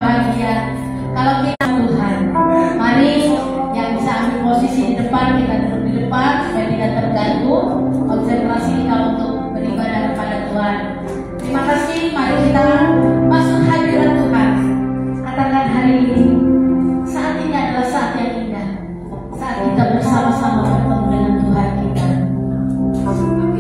bahagia kalau kita Tuhan. Mari yang bisa ambil posisi di depan, kita duduk di depan supaya tidak terganggu konsentrasi kita untuk beribadah kepada Tuhan. Terima kasih. Mari kita masuk hadirat Tuhan. Katakan hari ini, saat ini adalah saat yang indah, saat kita bersama-sama bertemu dengan Tuhan kita. Haleluya.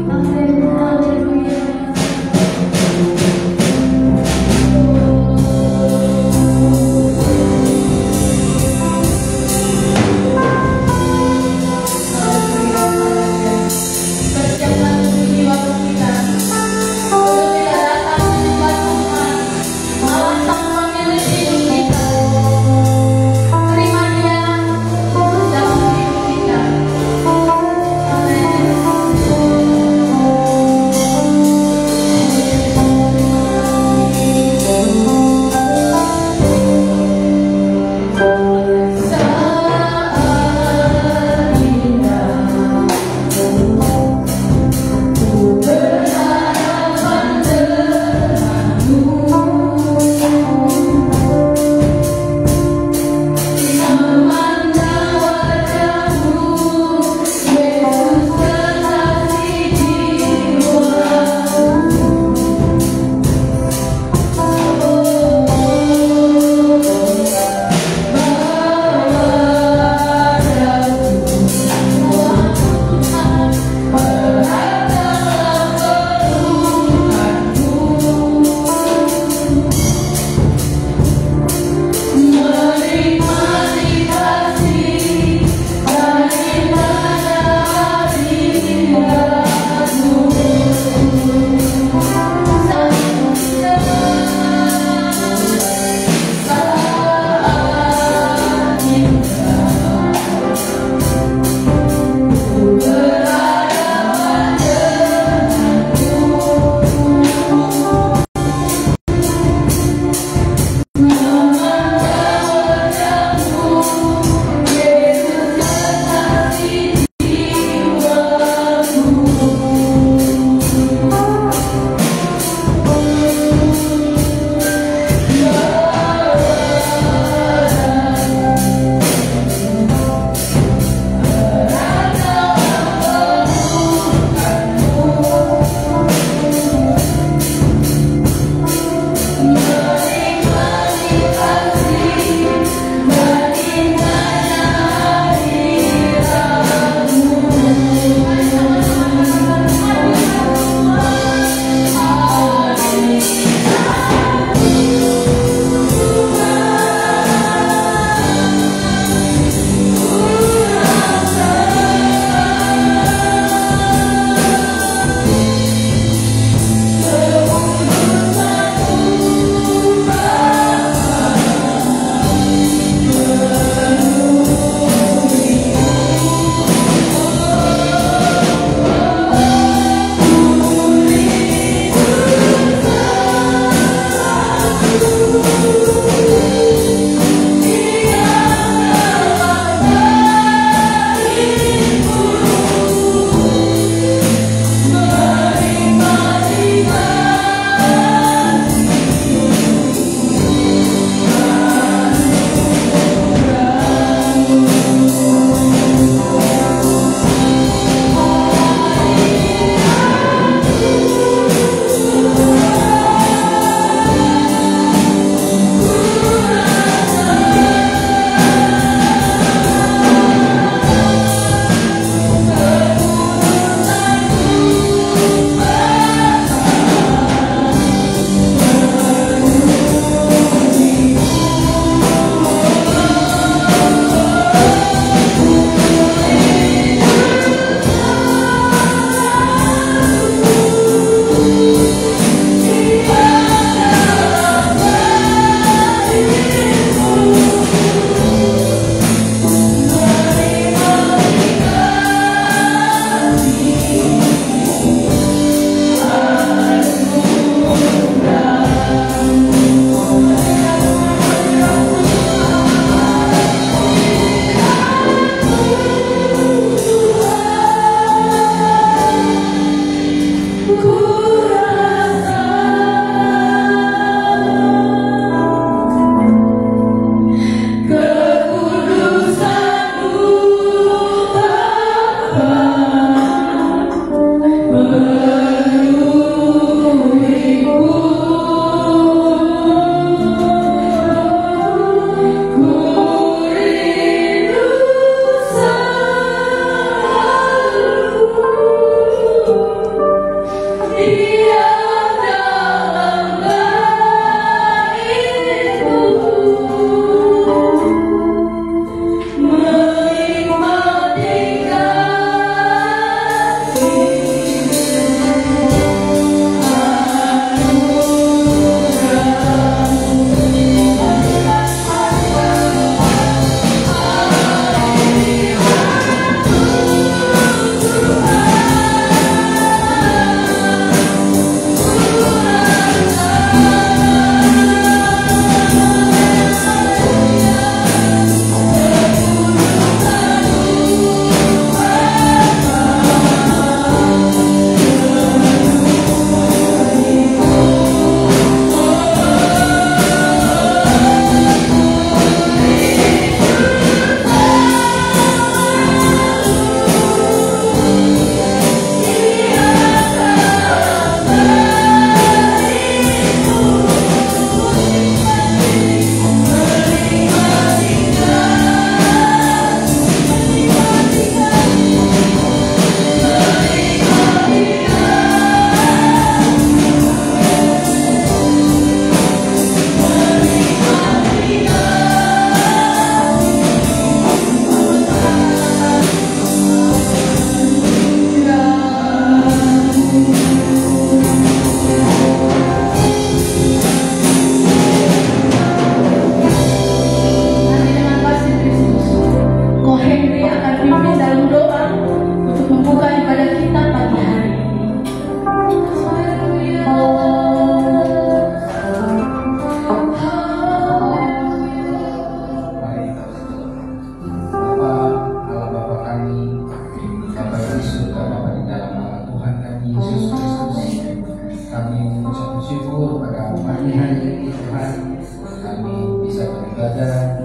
ibadah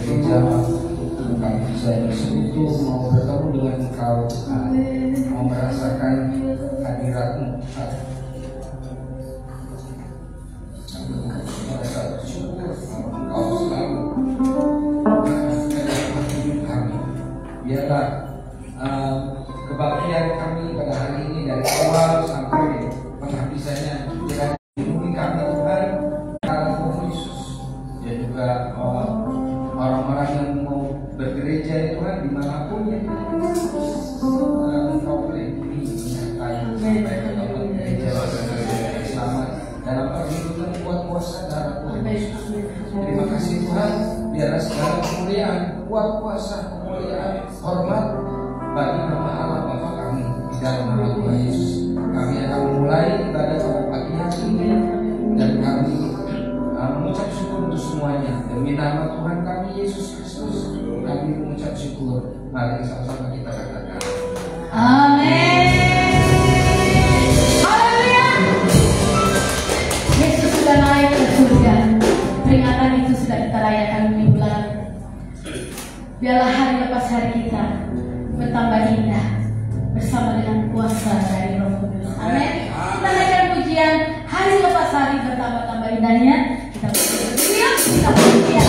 gereja, kami bisa bersekutu, mau bertemu dengan Engkau Tuhan, mau merasakan hadirat-Mu Tuhan. Merasa bersyukur bahwa Engkau selalu dalam hidup kami. Biarlah kebahagiaan kami pada hari ini dari awal sampai penghabisannya lindungi kami Tuhan, karena Tuhan Yesus dan juga orang-orang yang mau bergereja ya Tuhan dimanapun ya Engkau boleh menyertai sampai ke tempat gereja selamat dalam perlindungan kuat kuasa darah Tuhan Yesus. Terima kasih Tuhan, biarlah segala kemuliaan, kuat kuasa, kemuliaan, hormat bagi nama Allah Bapa kami di dalam nama Tuhan Yesus. Kami akan memulai ibadah pada pagi hari ini dan kami mengucap syukur untuk semuanya demi nama Tuhan kami Yesus Kristus. Kami mengucap syukur. Mari sama-sama kita katakan amin. Haleluya. Yesus sudah naik ke surga. Peringatan itu sudah kita rayakan minggu lalu. Biarlah hari lepas hari kita bertambah indah bersama dengan kuasa dari Roh Kudus. Amin. Kita naikkan pujian hari lepas hari bertambah-tambah indahnya. Kita berdoa, kita pujian.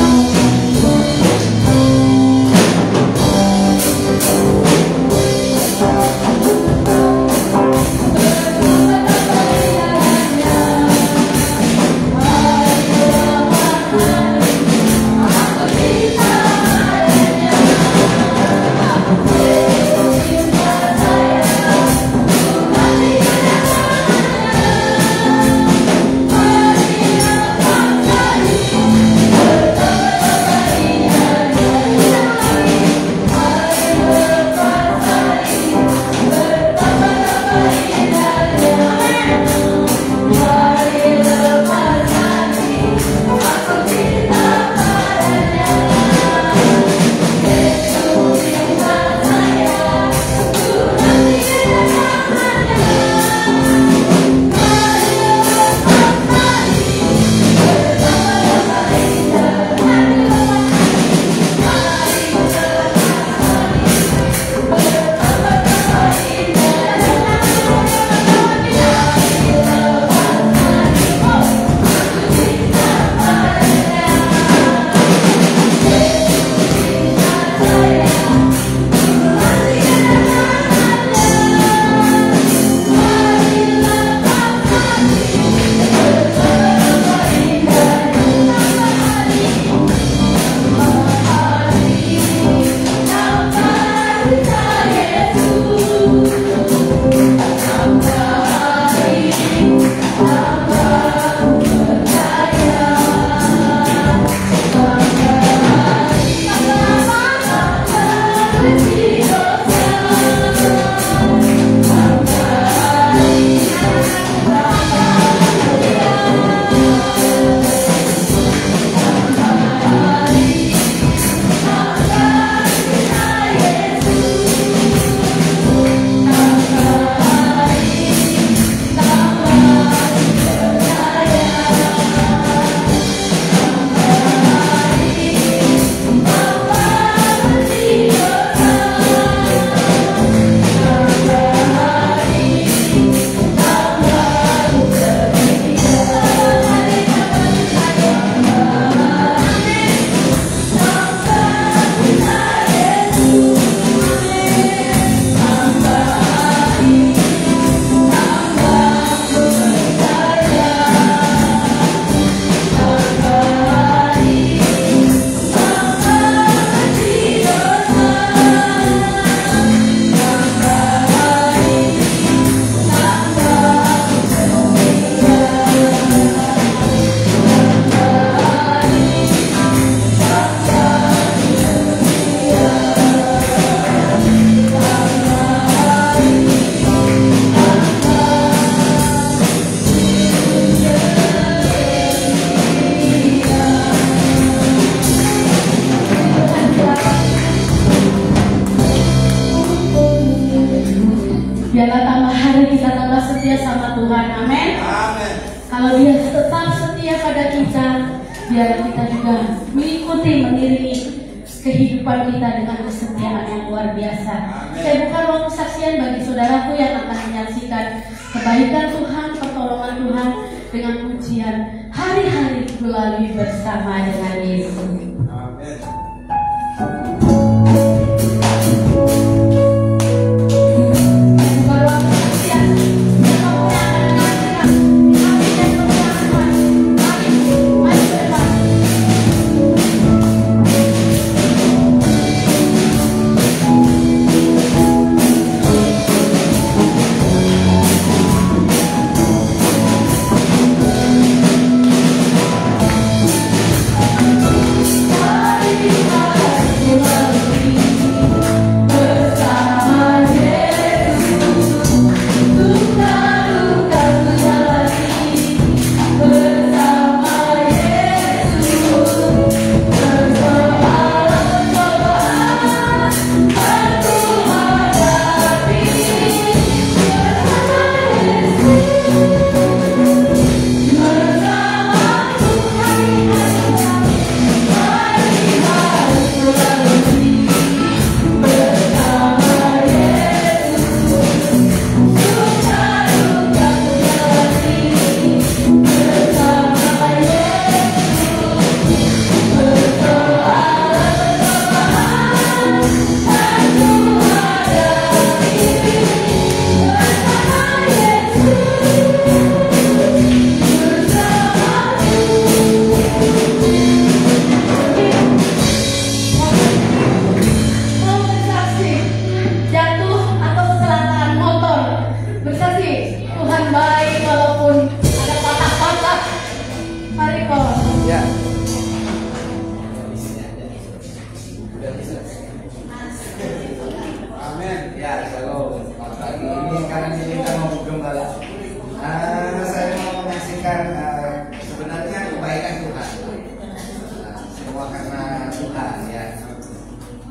Biarlah tambah hari kita tambah setia sama Tuhan. Amin. Amin. Kalau Dia tetap setia pada kita, biar kita juga mengiringi kehidupan kita dengan kesetiaan yang luar biasa. Saya bukan waktu saksian bagi saudaraku yang akan menyaksikan kebaikan Tuhan, pertolongan Tuhan dengan pujian hari-hari melalui bersama dengan Yesus.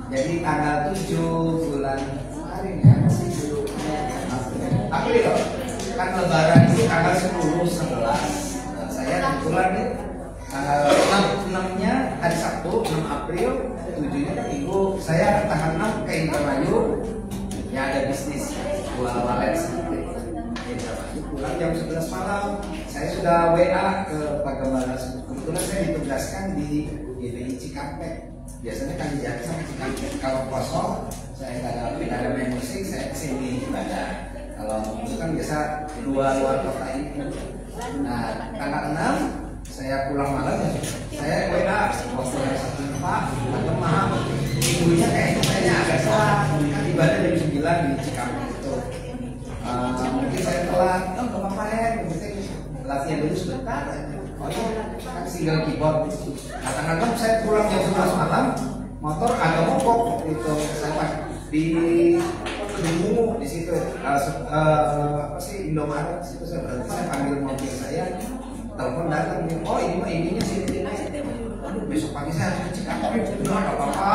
Jadi tanggal 7 bulan hari ini masih dulu April kan lebaran itu tanggal 10, 11. Saya kebetulan nih tanggal 6 nya hari Sabtu 6 April, 7 nya kan Minggu. Saya tanggal 6 ke Indramayu ya ada bisnis jual walet sedikit. Indramayu pulang jam 11 malam. Saya sudah WA ke Pak Gembala. Kebetulan saya ditugaskan di GBI Cikampek. Biasanya kan di Jakarta kalau kosong saya nggak ada main musik, saya kesini ibadah. Kalau itu kan biasa luar kota ini. Nah tanggal 6 saya pulang malam, saya WA waktu hari Sabtu Pak, maaf minggunya kayaknya agak telat, kan ibadah jam 9 di Cikampek itu. Mungkin saya telat, nggak apa-apa ya, yang penting latihan dulu sebentar. Oh iya, kan single keyboard. Kadang-kadang saya pulang jam 11 malam, motor agak mogok itu. Saya di Dungu di situ, apa sih Indomaret situ saya berhenti, saya panggil mobil saya, telepon datang, oh ini mah ininya sini. Aduh besok pagi saya harus cek apa? Udah nggak apa-apa.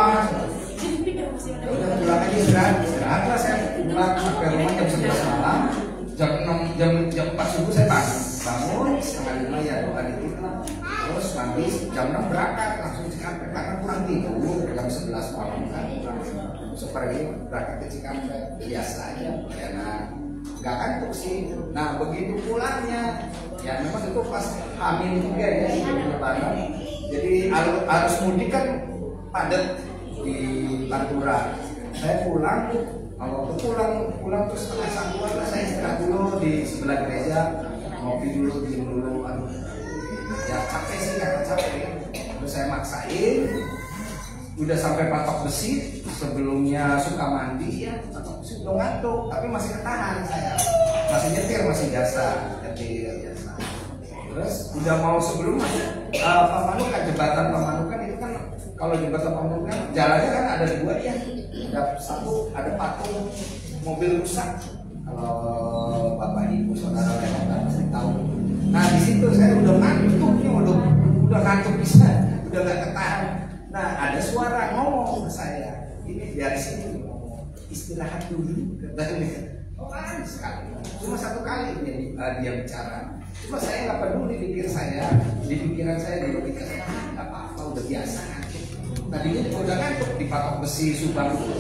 Udah pulang aja istirahat lah, saya pulang ke rumah jam 11 malam. Jam 4 subuh saya bangun setengah 5 ya doa dikit lah, terus mandi jam 6 berangkat langsung Cikampek karena kurang tidur jam 11 malam kan seperti berangkat ke Cikampek biasa aja ya, nah nggak kantuk sih. Nah begitu pulangnya ya memang itu pas hamil juga ya lebaran, jadi arus mudik kan padat di Pantura. Saya pulang kalau pulang terus setengah satuan lah saya istirahat dulu di sebelah gereja, ngopi dulu, minum dulu, ya capek sih karena capek. Terus saya maksain, udah sampai patok besi, sebelumnya suka mandi ya, patok besi udah ngantuk, tapi masih ketahan saya, masih nyetir, masih biasa, nyetir biasa. Terus udah mau sebelum Pamanukan, jembatan Pamanukan itu kan, kalau jembatan Pamanukan jalannya kan ada dua ya, ada satu ada patung mobil rusak. Kalau bapak ibu saudara yang pasti tahu. Nah di situ saya udah ngantuknya, udah ngantuk bisa, udah nggak ketahan. Nah ada suara ngomong ke saya, ini dari sini istirahat dulu. Sekali, cuma satu kali dia bicara. Cuma saya nggak peduli di pikiran saya di logika saya nggak apa-apa, udah biasa. Tadinya juga udah ngantuk dipatok besi subang itu,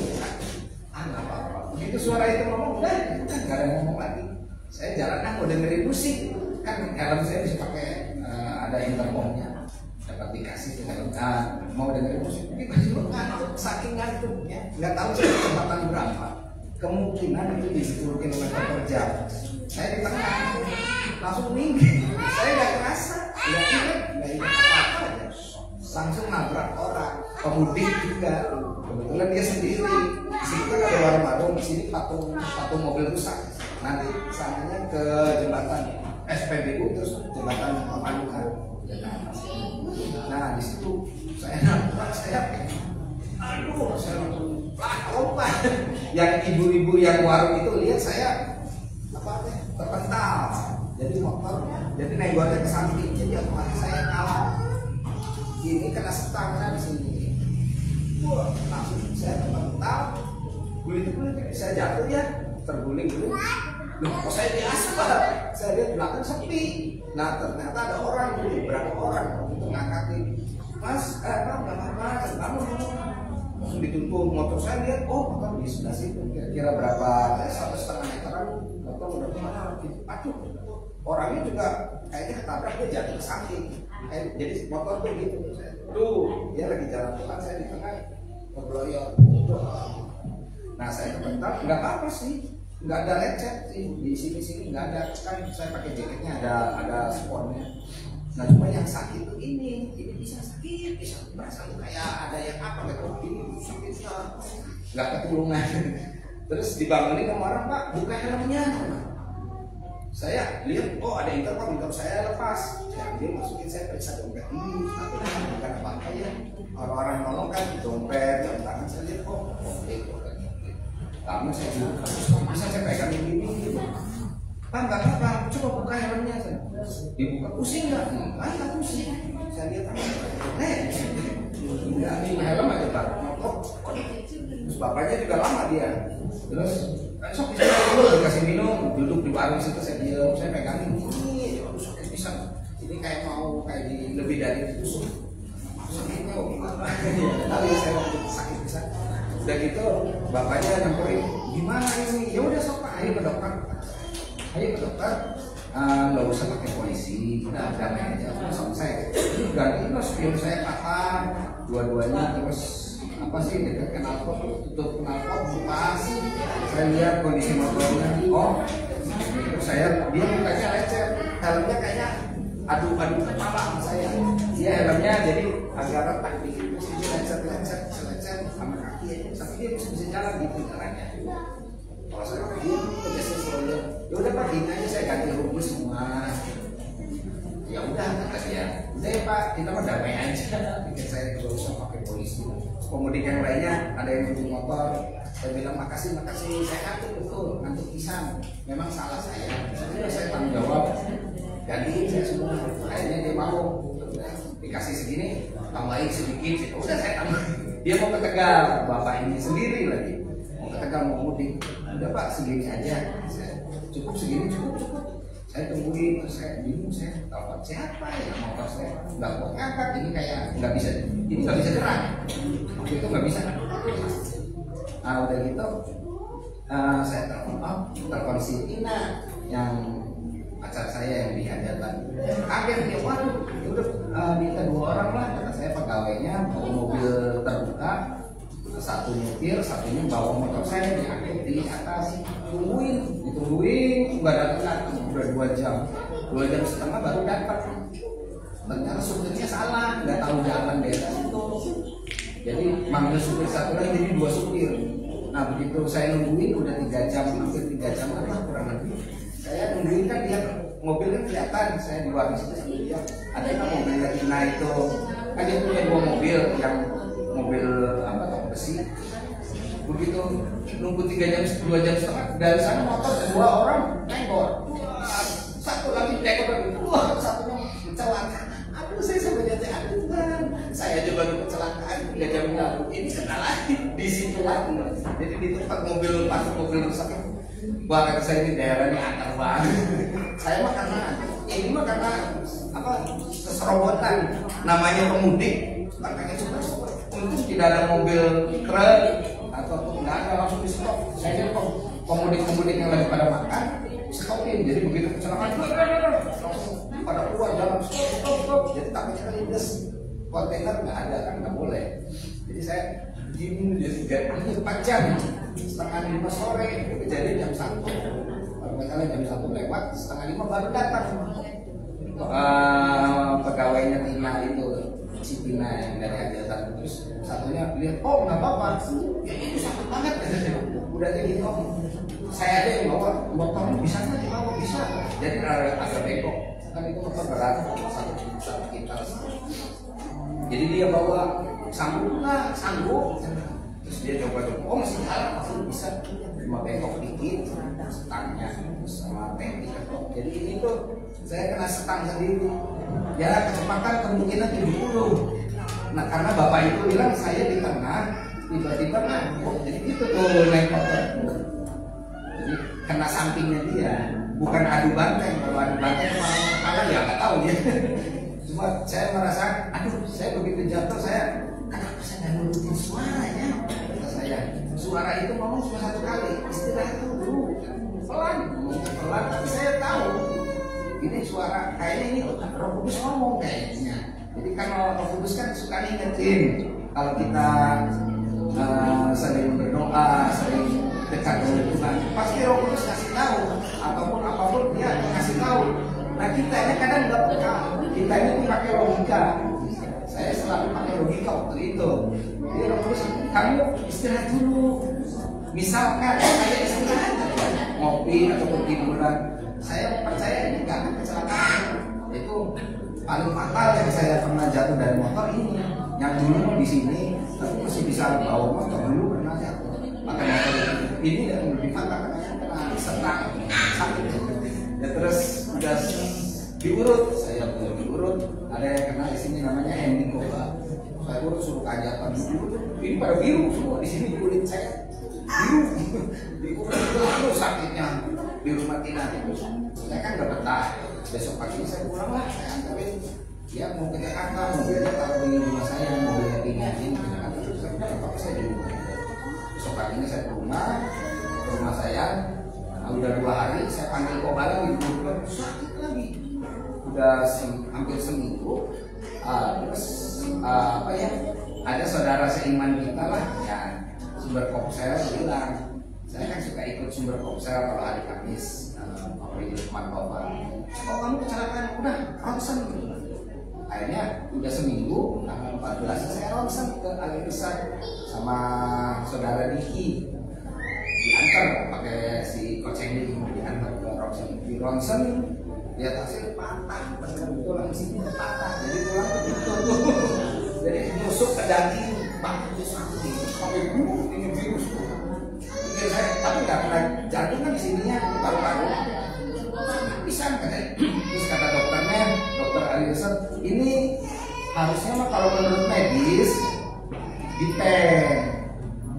nggak apa-apa. Begitu suara itu ngomong, udah nggak ada ngomong lagi. Saya jalan mau dengerin musik, kan helm saya bisa pakai ada intercomnya, dapat dikasih ke helm. Mau dengerin musik, mungkin masih ngantuk, saking ngantuknya, nggak tahu saya kecepatan berapa. Kemungkinan itu di 10 km per jam. Saya di tengah langsung tinggi, saya nggak kerasa, nggak ingat apa-apa aja. Langsung nabrak orang, pemudik juga. Kebetulan dia sendiri. Di sini kan ada warung-warung, di sini patung mobil rusak. Nanti sananya ke jembatan SPBU terus jembatan Pemanukan. Nah di situ saya nabrak, saya lompat. Yang ibu-ibu yang warung itu lihat saya terpental. Jadi motor, jadi nenggornya ke samping, jadi otomatis saya kalah. Ini kena setangnya di sini. Wah, langsung saya terpental. Guling-guling saya jatuh ya, terguling. Loh, kok saya di aspal? Saya lihat belakang sepi. Nah, ternyata ada orang, berapa orang itu ngangkatin. Mas, Bang, nggak apa-apa, bangun. Langsung dituntun motor saya lihat, oh motor di sebelah situ. Kira-kira berapa? 1,5 meteran. Motor udah kemana? Aduh, orangnya juga kayaknya ketabrak, dia jatuh ke samping. Jadi motor tuh gitu. Tuh, dia lagi jalan pelan, saya di tengah ngebloyor. Nah, saya kebentar, nggak apa-apa sih. Nggak ada lecet sih, di sini nggak ada. Kan saya pakai jaketnya ada sponnya. Nah, cuma yang sakit itu ini bisa sakit, bisa berasa kayak ada yang apa gitu. Ini sakit nggak ketulungan. Terus dibangunin sama orang, Pak, buka helmnya. Saya lihat, oh ada intercom saya lepas. Ya, dia masukin, saya periksa dompet ini, bukan apa-apa ya. Orang-orang nolong kan dompet, jam tangan saya lihat, oh oke. Lama saya juga, masa saya pegang ini, Pak nggak apa-apa, coba buka helmnya. Dibuka, pusing nggak? Nggak pusing. Saya lihat, enggak, ini helm aja Pak. Terus bapaknya juga lama dia. Terus sok bisa dulu dikasih minum, duduk di warung situ saya diam, saya pegangin ini, sakit bisa. Ini kayak mau di lebih dari itu. Sakitnya kok gimana? Tapi saya waktu sakit bisa. Udah gitu bapaknya nyamperin, gimana ini? Ya udah sok Pak, ayo ke dokter. Nggak usah pakai polisi, udah damai aja, udah selesai. Ganti spion saya patah, dua-duanya terus apa sih dekat knalpot, tutup knalpot lepas. Saya lihat kondisi motornya, oh dia mukanya lecet, helmnya kayaknya adu kepala sama saya. Dia helmnya jadi agak retak dikit, lecet sama kaki aja, tapi dia bisa jalan gitu jalannya. Kalau saya dia biasa selalu, ya udah Pak, gini aja saya ganti rumus semua. Ya udah kata dia, udah ya Pak, kita mah damai aja. Bikin saya tidak usah pakai polisi. Pemudik yang lainnya ada yang butuh motor, saya bilang makasih, saya ngantuk betul, ngantuk pisang. Memang salah saya, saya tanggung jawab. Ganti saya semua. Akhirnya dia mau, dikasih segini, tambahin sedikit. Udah saya tambah. Dia mau ke Tegal, bapak ini sendiri lagi. Mau ke Tegal mau mudik. Udah Pak, segini aja. Cukup segini, cukup. Saya tungguin, terus saya bingung, saya telepon siapa ya motor saya nggak kuat ngangkat, ini kayak nggak bisa gerak. Waktu itu nggak bisa. Nah udah gitu, saya telepon si Ina yang pacar saya yang di hajatan. Kaget dia, waduh, udah minta 2 orang lah, kata saya pegawainya bawa mobil terbuka. Satu nyetir, satunya bawa motor saya diangkut di atas, ditungguin, nggak datang, udah 2 jam, 2,5 jam baru dapat. Ternyata supirnya salah, nggak tahu jalan daerah itu. Jadi manggil supir satu lagi, jadi 2 supir. Nah begitu saya nungguin udah 3 jam, hampir 3 jam lah kurang lebih. Saya nungguin kan dia mobilnya kelihatan, saya di luar situ sambil dia. Ada kan mobilnya Ina itu, kan dia punya 2 mobil, yang mobil besi. Begitu nunggu 2 jam setengah dari sana motor 2 orang nenggor, satu lagi nenggor, satunya kecelakaan. Aduh saya sampai jatuh, aduh kan saya aja baru kecelakaan 3 jam lalu, ini kena lagi di situ lagi. Jadi di tempat mobil rusak, wah kata saya ini daerahnya antar banget. Saya mah karena ini mah karena apa keserobotan namanya pemudik, makanya coba untung tidak ada mobil keren atau nggak ada langsung di stop. Saya lihat pemudik yang lagi pada makan stopin, jadi begitu kecelakaan langsung pada keluar jalan stop, jadi takutnya lindas kontainer nggak ada kan nggak boleh. Jadi saya begini jadi 4 jam, setengah 5 sore kejadian jam 1. Kalau misalnya jam 1 lewat, setengah 5 baru datang pegawainya Tina itu, si Tina yang dari hajatan. Terus satunya lihat, oh nggak apa-apa, ya itu sakit banget. Udah jadi om, saya aja yang bawa motor, bisa nggak dibawa? Bisa. Jadi agak bengkok, kan itu motor berat, satu kita. Jadi dia bawa sanggup nggak? Sanggup. Terus dia coba-coba, oh masih jalan, masih bisa. Cuma bengkok dikit, stangnya sama teknik. Jadi ini tuh saya kena stang sendiri. Ya kecepatan kemungkinan 70. Nah karena bapak itu bilang saya di tengah, tiba-tiba ngantuk. Jadi gitu tuh naik motor. Jadi kena sampingnya dia, bukan adu banteng. Kalau adu banteng malah ya nggak tahu dia. Cuma saya merasa, aduh saya begitu jatuh saya, kenapa saya nggak nurutin suaranya? Kata saya, suara itu ngomong cuma 1 kali, istirahat dulu, pelan, tapi saya tahu ini suara kayaknya ini Roh Kudus ngomong kayaknya. Jadi kan Roh Kudus kan suka ngingetin kalau kita sering berdoa, sering dekat dengan Tuhan, pasti Roh Kudus kasih tahu, apapun dia kasih tahu. Nah kita ini kadang nggak peka, kita ini tuh pakai logika. Saya selalu pakai logika waktu itu. Jadi Roh Kudus, kamu istirahat dulu. Misalkan saya istirahat, ngopi atau tiduran, saya percaya ini nggak akan kecelakaan. Itu paling fatal yang saya pernah jatuh dari motor ini. Yang dulu di sini, tapi masih bisa bawa motor, dulu pernah jatuh. Pakai motor ini yang lebih fatal karena kena setang sakit. Ya terus udah diurut, saya belum diurut. Ada yang kena di sini namanya Endikoba. Saya urut suruh kajatan dulu. Ini pada biru semua di sini kulit saya biru. Diurut terus sakitnya di rumah Tina itu. Saya kan nggak betah. Besok pagi saya pulang lah. Saya antarin dia mau ke Jakarta, mobilnya taruh di rumah saya, mobilnya Tina ini ke Jakarta. Saya bilang apa saya di rumah. Besok paginya saya ke rumah saya. Udah 2 hari saya panggil Koba lagi, sakit lagi. Udah hampir seminggu. Terus apa ya? Ada saudara seiman kita lah, ya sumber kopsel bilang, saya kan suka ikut sumber kopsel kalau hari Kamis. Di Lukman Koba, oh kamu kecelakaan, udah ronsen. Akhirnya udah seminggu, tanggal 14 saya ronsen ke Al-Irsad sama saudara Diki. Diantar pakai si koceng ini, diantar ke ronsen. Di ronsen lihat hasil patah, betul di sini patah, jadi tulang begitu tuh, jadi nusuk ke daging, batu sakit, sampai ini virus tuh. Pikir saya, tapi nggak pernah jatuh kan di sininya, paru-paru. Bisa katanya. Terus kata dokternya, dokter Aliasan, ini harusnya mah kalau menurut medis dipen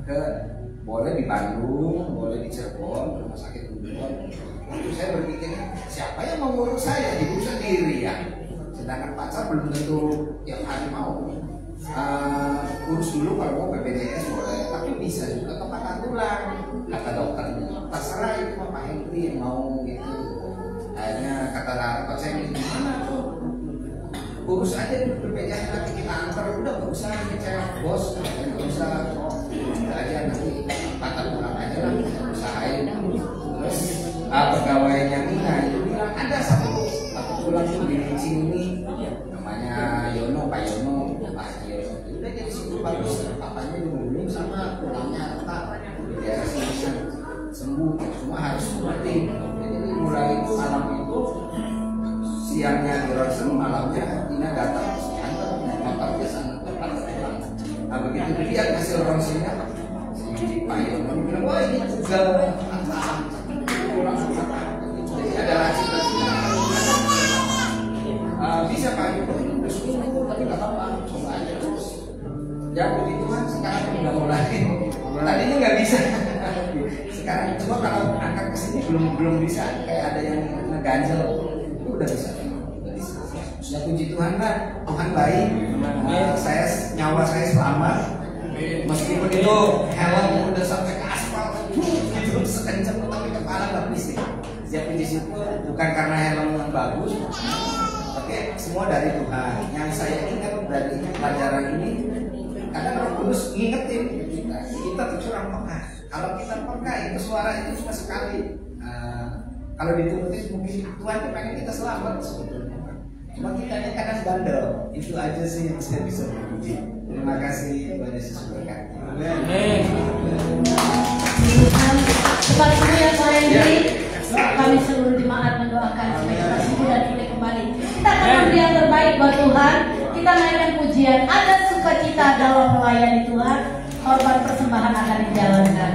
ke boleh di Bandung, boleh di Cirebon, rumah sakit Cirebon. Lalu saya berpikir, siapa yang mau ngurus saya? Hidup sendiri ya. Sedangkan pacar belum tentu tiap hari mau. Urus dulu kalau mau BPJS boleh, tapi bisa juga ke patah tulang. Kata dokternya, terserah itu Pak Henry yang mau gitu. Akhirnya kata Pak saya gimana tuh? Urus aja BPJS nanti kita antar, udah nggak usah kecewa bos, nggak usah kita aja nanti patah tulang aja lah, usahain. Terus pegawainya Tina itu bilang ada satu tulang tuh di sini namanya Yono, Pak Yono. Udah jadi situ bagus, papanya dulu sama tulangnya retak, dia sembuh, cuma harus rutin. Jadi mulai malam itu siangnya di ronsen, malamnya Tina datang antar motor ke sana tempat tulang. Nah begitu dilihat hasil ronsennya, si Pak Yono bilang wah ini juga tulang patah. Jadi ada laci-lacinya. Bisa Pak Yono udah sembuh tapi nggak apa-apa, coba aja terus. Ya begitu kan sekarang udah mulai. Tadinya nggak bisa. Sekarang coba kalau angkat ke sini belum bisa, kayak ada yang ngeganjel, itu udah bisa. puji Tuhan kan, Tuhan baik. Nyawa saya selamat. Meskipun itu helm udah sampai ke aspal, itu sekencang tapi kepala nggak bising. Saya puji syukur bukan karena helm yang bagus, tapi semua dari Tuhan. Yang saya ingat dari pelajaran ini, kadang Roh Kudus ngingetin kita tuh kurang peka. Kalau kita peka itu suara itu cuma sekali. Kalau diturutin mungkin Tuhan tuh pengen kita selamat sebetulnya. Cuma kita ini kadang bandel. Itu aja sih yang saya bisa memuji. Terima kasih, Tuhan Yesus berkati. Amin. Kepada semua yang saya ini, kami seluruh jemaat mendoakan supaya kita sembuh dan pulih kembali. Kita akan memberi yang terbaik buat Tuhan. Kita naikkan pujian. Ada sukacita dalam melayani Tuhan. Korban persembahan akan dijalankan.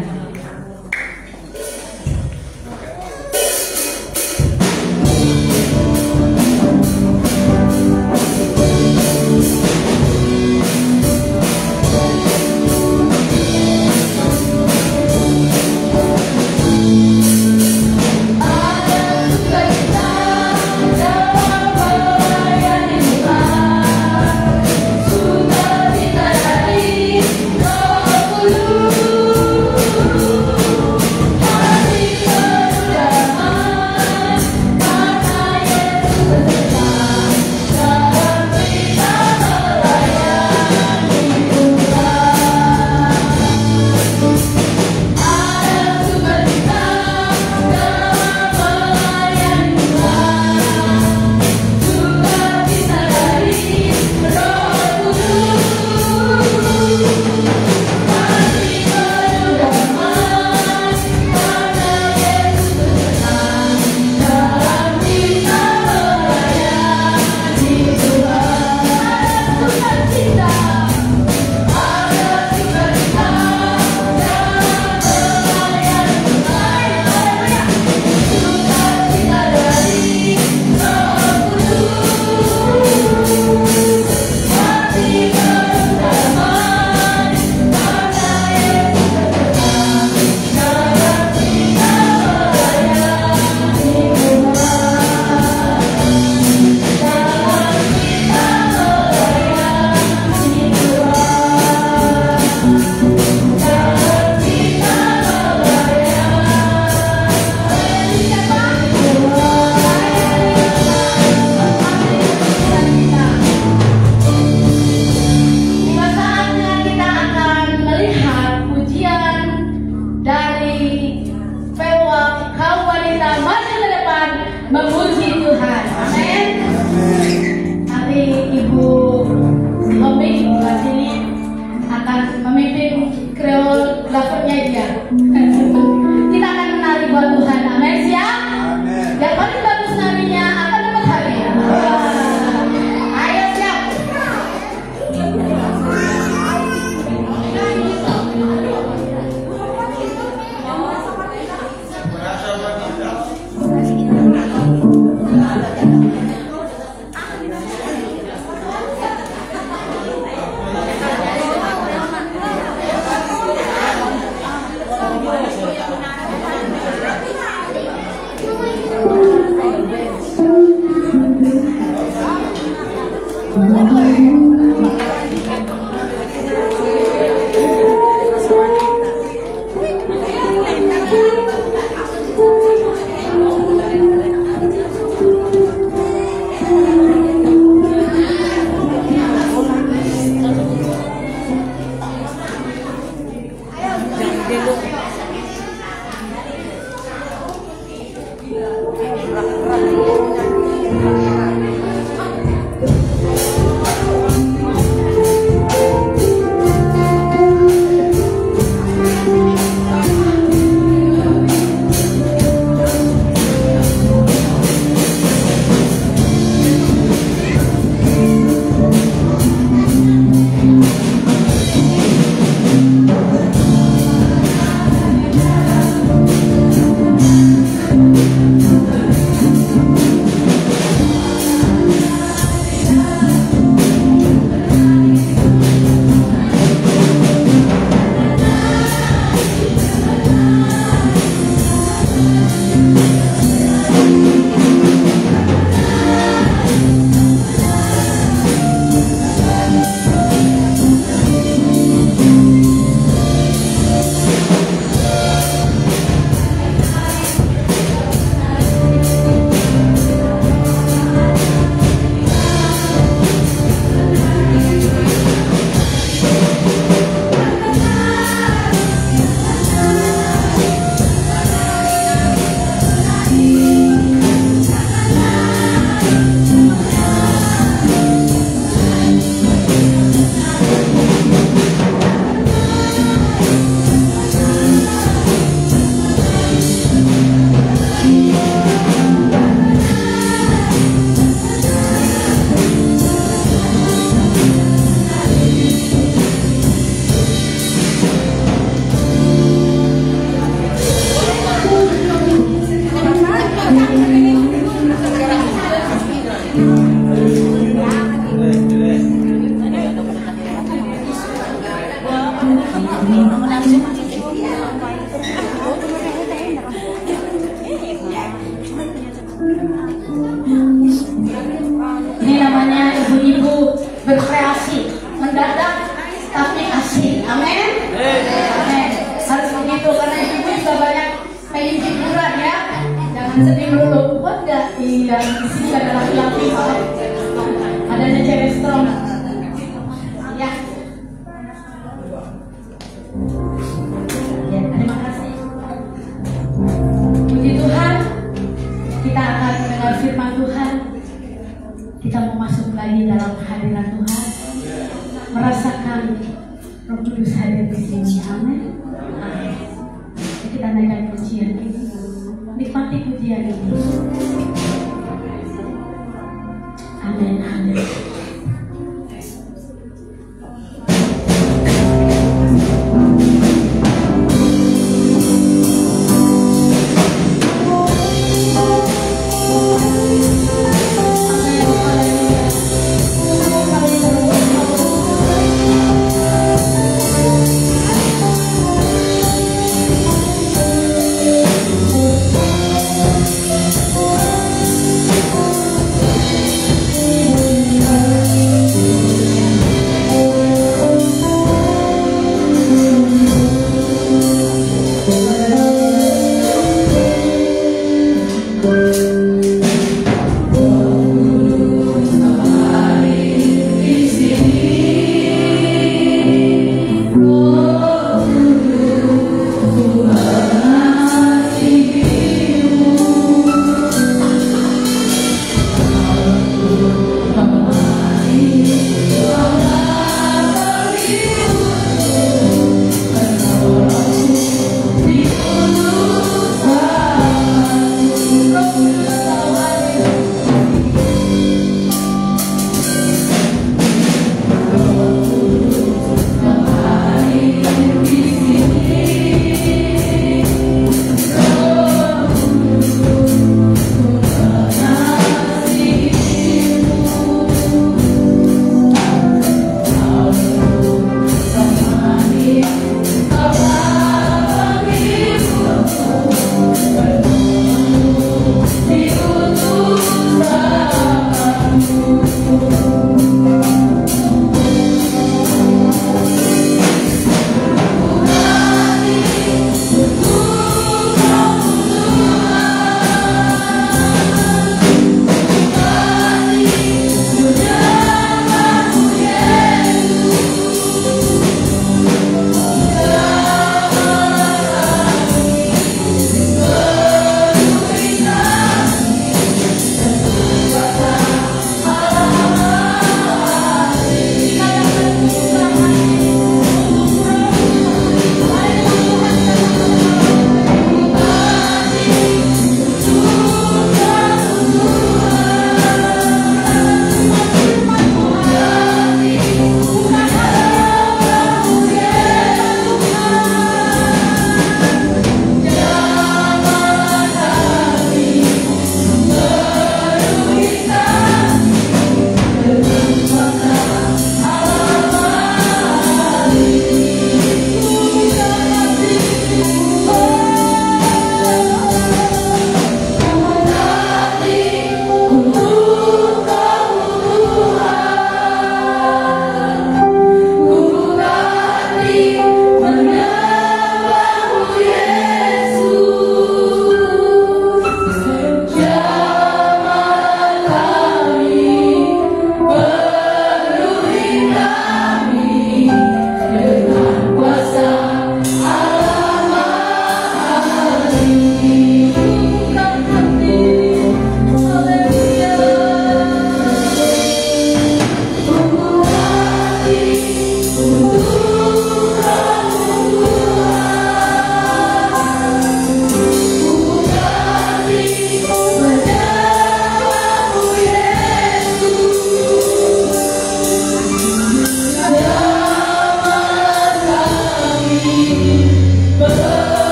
Memuji Tuhan, amin. Nanti Ibu Lobik ini akan memimpin kreol dapurnya dia. Kita akan menari buat Tuhan, amin, siap? Yang paling bagus narinya akan dapat hadiah. Ayo siap. Ini namanya ibu-ibu berkreasi, mendadak tapi asik. Amin. Amin. Harus begitu karena ibu juga banyak pengen hiburan ya. Jangan sedih dulu. Kuat nggak? Iya. Di sini ada laki-laki kok. Adanya cewek strong. Ya. Ya, terima kasih. Puji Tuhan, kita akan mendengar firman Tuhan. Kita mau masuk lagi dalam hadirat Tuhan, merasakan Roh Kudus hadir di sini. Amin. Amin. Kita naikkan pujian ini, nikmati pujian ini. Amin. Amin.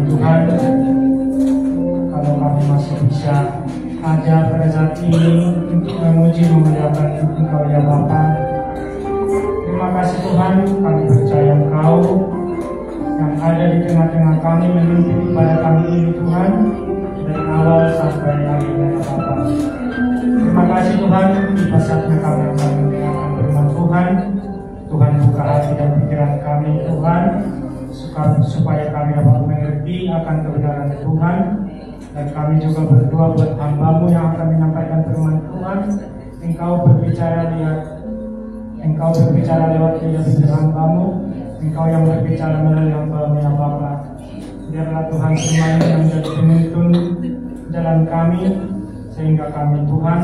Tuhan, kalau kami masih bisa ada pada saat ini untuk memuji memuliakan Engkau ya Bapa. Terima kasih Tuhan, kami percaya Engkau yang ada di tengah-tengah kami memimpin kepada kami ini Tuhan, dari awal sampai akhirnya ya Bapa. Terima kasih Tuhan, di saatnya kami akan mendengarkan firman Tuhan. Tuhan buka hati dan pikiran kami Tuhan, supaya kami dapat mengerti akan kebenaran Tuhan. Dan kami juga berdoa buat hamba-Mu yang akan menyampaikan firman Tuhan. Engkau berbicara lewat lidah hamba-Mu. Engkau yang berbicara melalui hamba-Mu ya Bapa. Biarlah Tuhan firman yang menjadi penuntun jalan kami, sehingga kami Tuhan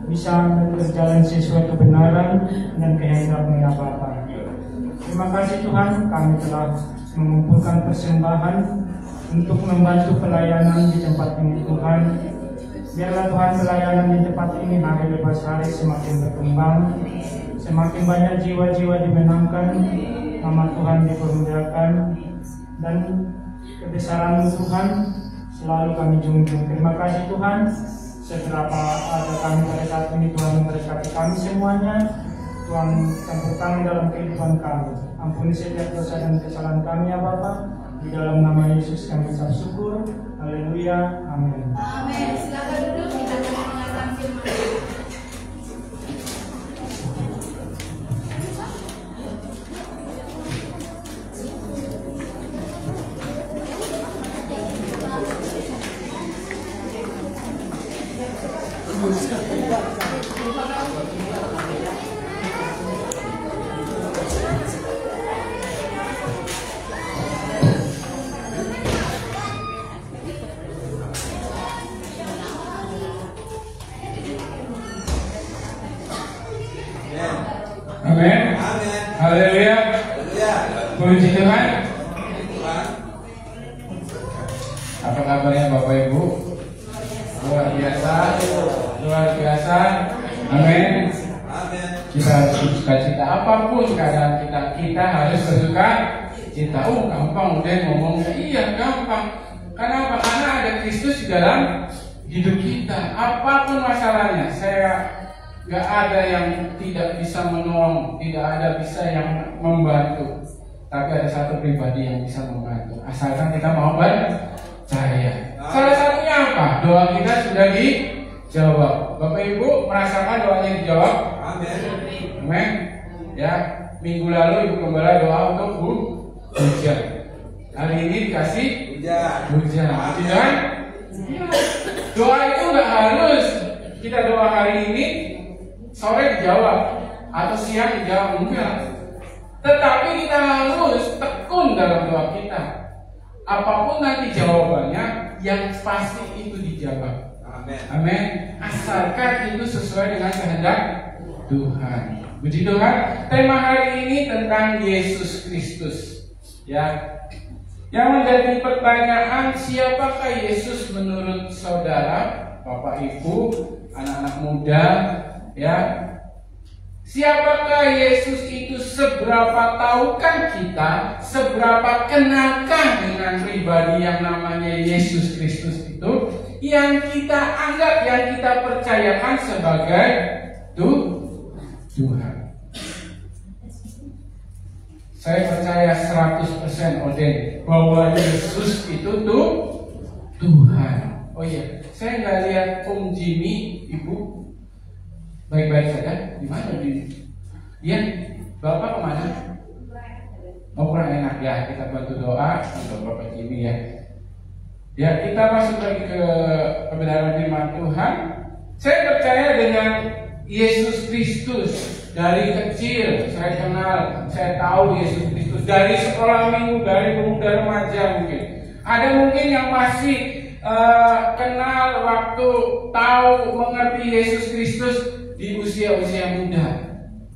bisa berjalan sesuai kebenaran dan kehendak-Mu ya Bapa. Terima kasih Tuhan, kami telah mengumpulkan persembahan untuk membantu pelayanan di tempat ini Tuhan. Biarlah Tuhan pelayanan di tempat ini hari lepas hari semakin berkembang, semakin banyak jiwa-jiwa dimenangkan, nama Tuhan dipermuliakan, dan kebesaran Tuhan selalu kami junjung. Terima kasih Tuhan, seberapa ada kami pada saat ini Tuhan memberkati kami semuanya. Tuhan campur tangan dalam kehidupan kami. Ampuni setiap dosa dan kesalahan kami ya Bapa. Di dalam nama Yesus kami ucap syukur. Haleluya. Amin. Amin. Silakan duduk, kita akan mendengarkan firman. Amin. Haleluya. Puji Tuhan. Apa kabarnya Bapak Ibu? Luar biasa. Luar biasa. Amin. Kita harus bersuka-cita apapun keadaan kita harus bersuka cita. Gampang udah ngomongnya. Iya gampang. Kenapa? Karena ada Kristus di dalam hidup kita. Apapun masalahnya, gak ada yang tidak bisa menolong, tidak ada bisa yang membantu. Tapi ada satu pribadi yang bisa membantu, asalkan kita mau percaya. Salah satunya apa? Doa kita sudah dijawab. Bapak Ibu merasakan doanya dijawab? Amin. Ya, minggu lalu Ibu Gembala doa untuk hujan. Hari ini dikasih hujan. Hujan? Doa itu nggak harus kita doa hari ini sore dijawab atau siang dijawab, enggak. Tetapi kita harus tekun dalam doa kita. Apapun nanti jawabannya, yang pasti itu dijawab. Amin. Asalkan itu sesuai dengan kehendak Tuhan. Puji Tuhan. Tema hari ini tentang Yesus Kristus. Ya. Yang menjadi pertanyaan, siapakah Yesus menurut saudara, Bapak Ibu, anak-anak muda? Ya, siapakah Yesus itu? Seberapa tahukah kita? Seberapa kenalkah dengan pribadi yang namanya Yesus Kristus itu? Yang kita anggap, yang kita percayakan sebagai Tuhan. Saya percaya 100% Oden bahwa Yesus itu Tuhan. Oh iya, saya nggak lihat Om Jimmy, Ibu. Baik-baik saja, di mana di? Iya, Bapak kemana? Oh kurang enak ya, kita bantu doa untuk Bapak Jimmy ya. Ya, kita masuk lagi ke kebenaran firman Tuhan. Saya percaya dengan Yesus Kristus. Dari kecil saya kenal, saya tahu Yesus Kristus. Dari sekolah minggu, dari pemuda remaja mungkin. Ada mungkin yang masih kenal waktu tahu mengerti Yesus Kristus di usia-usia muda,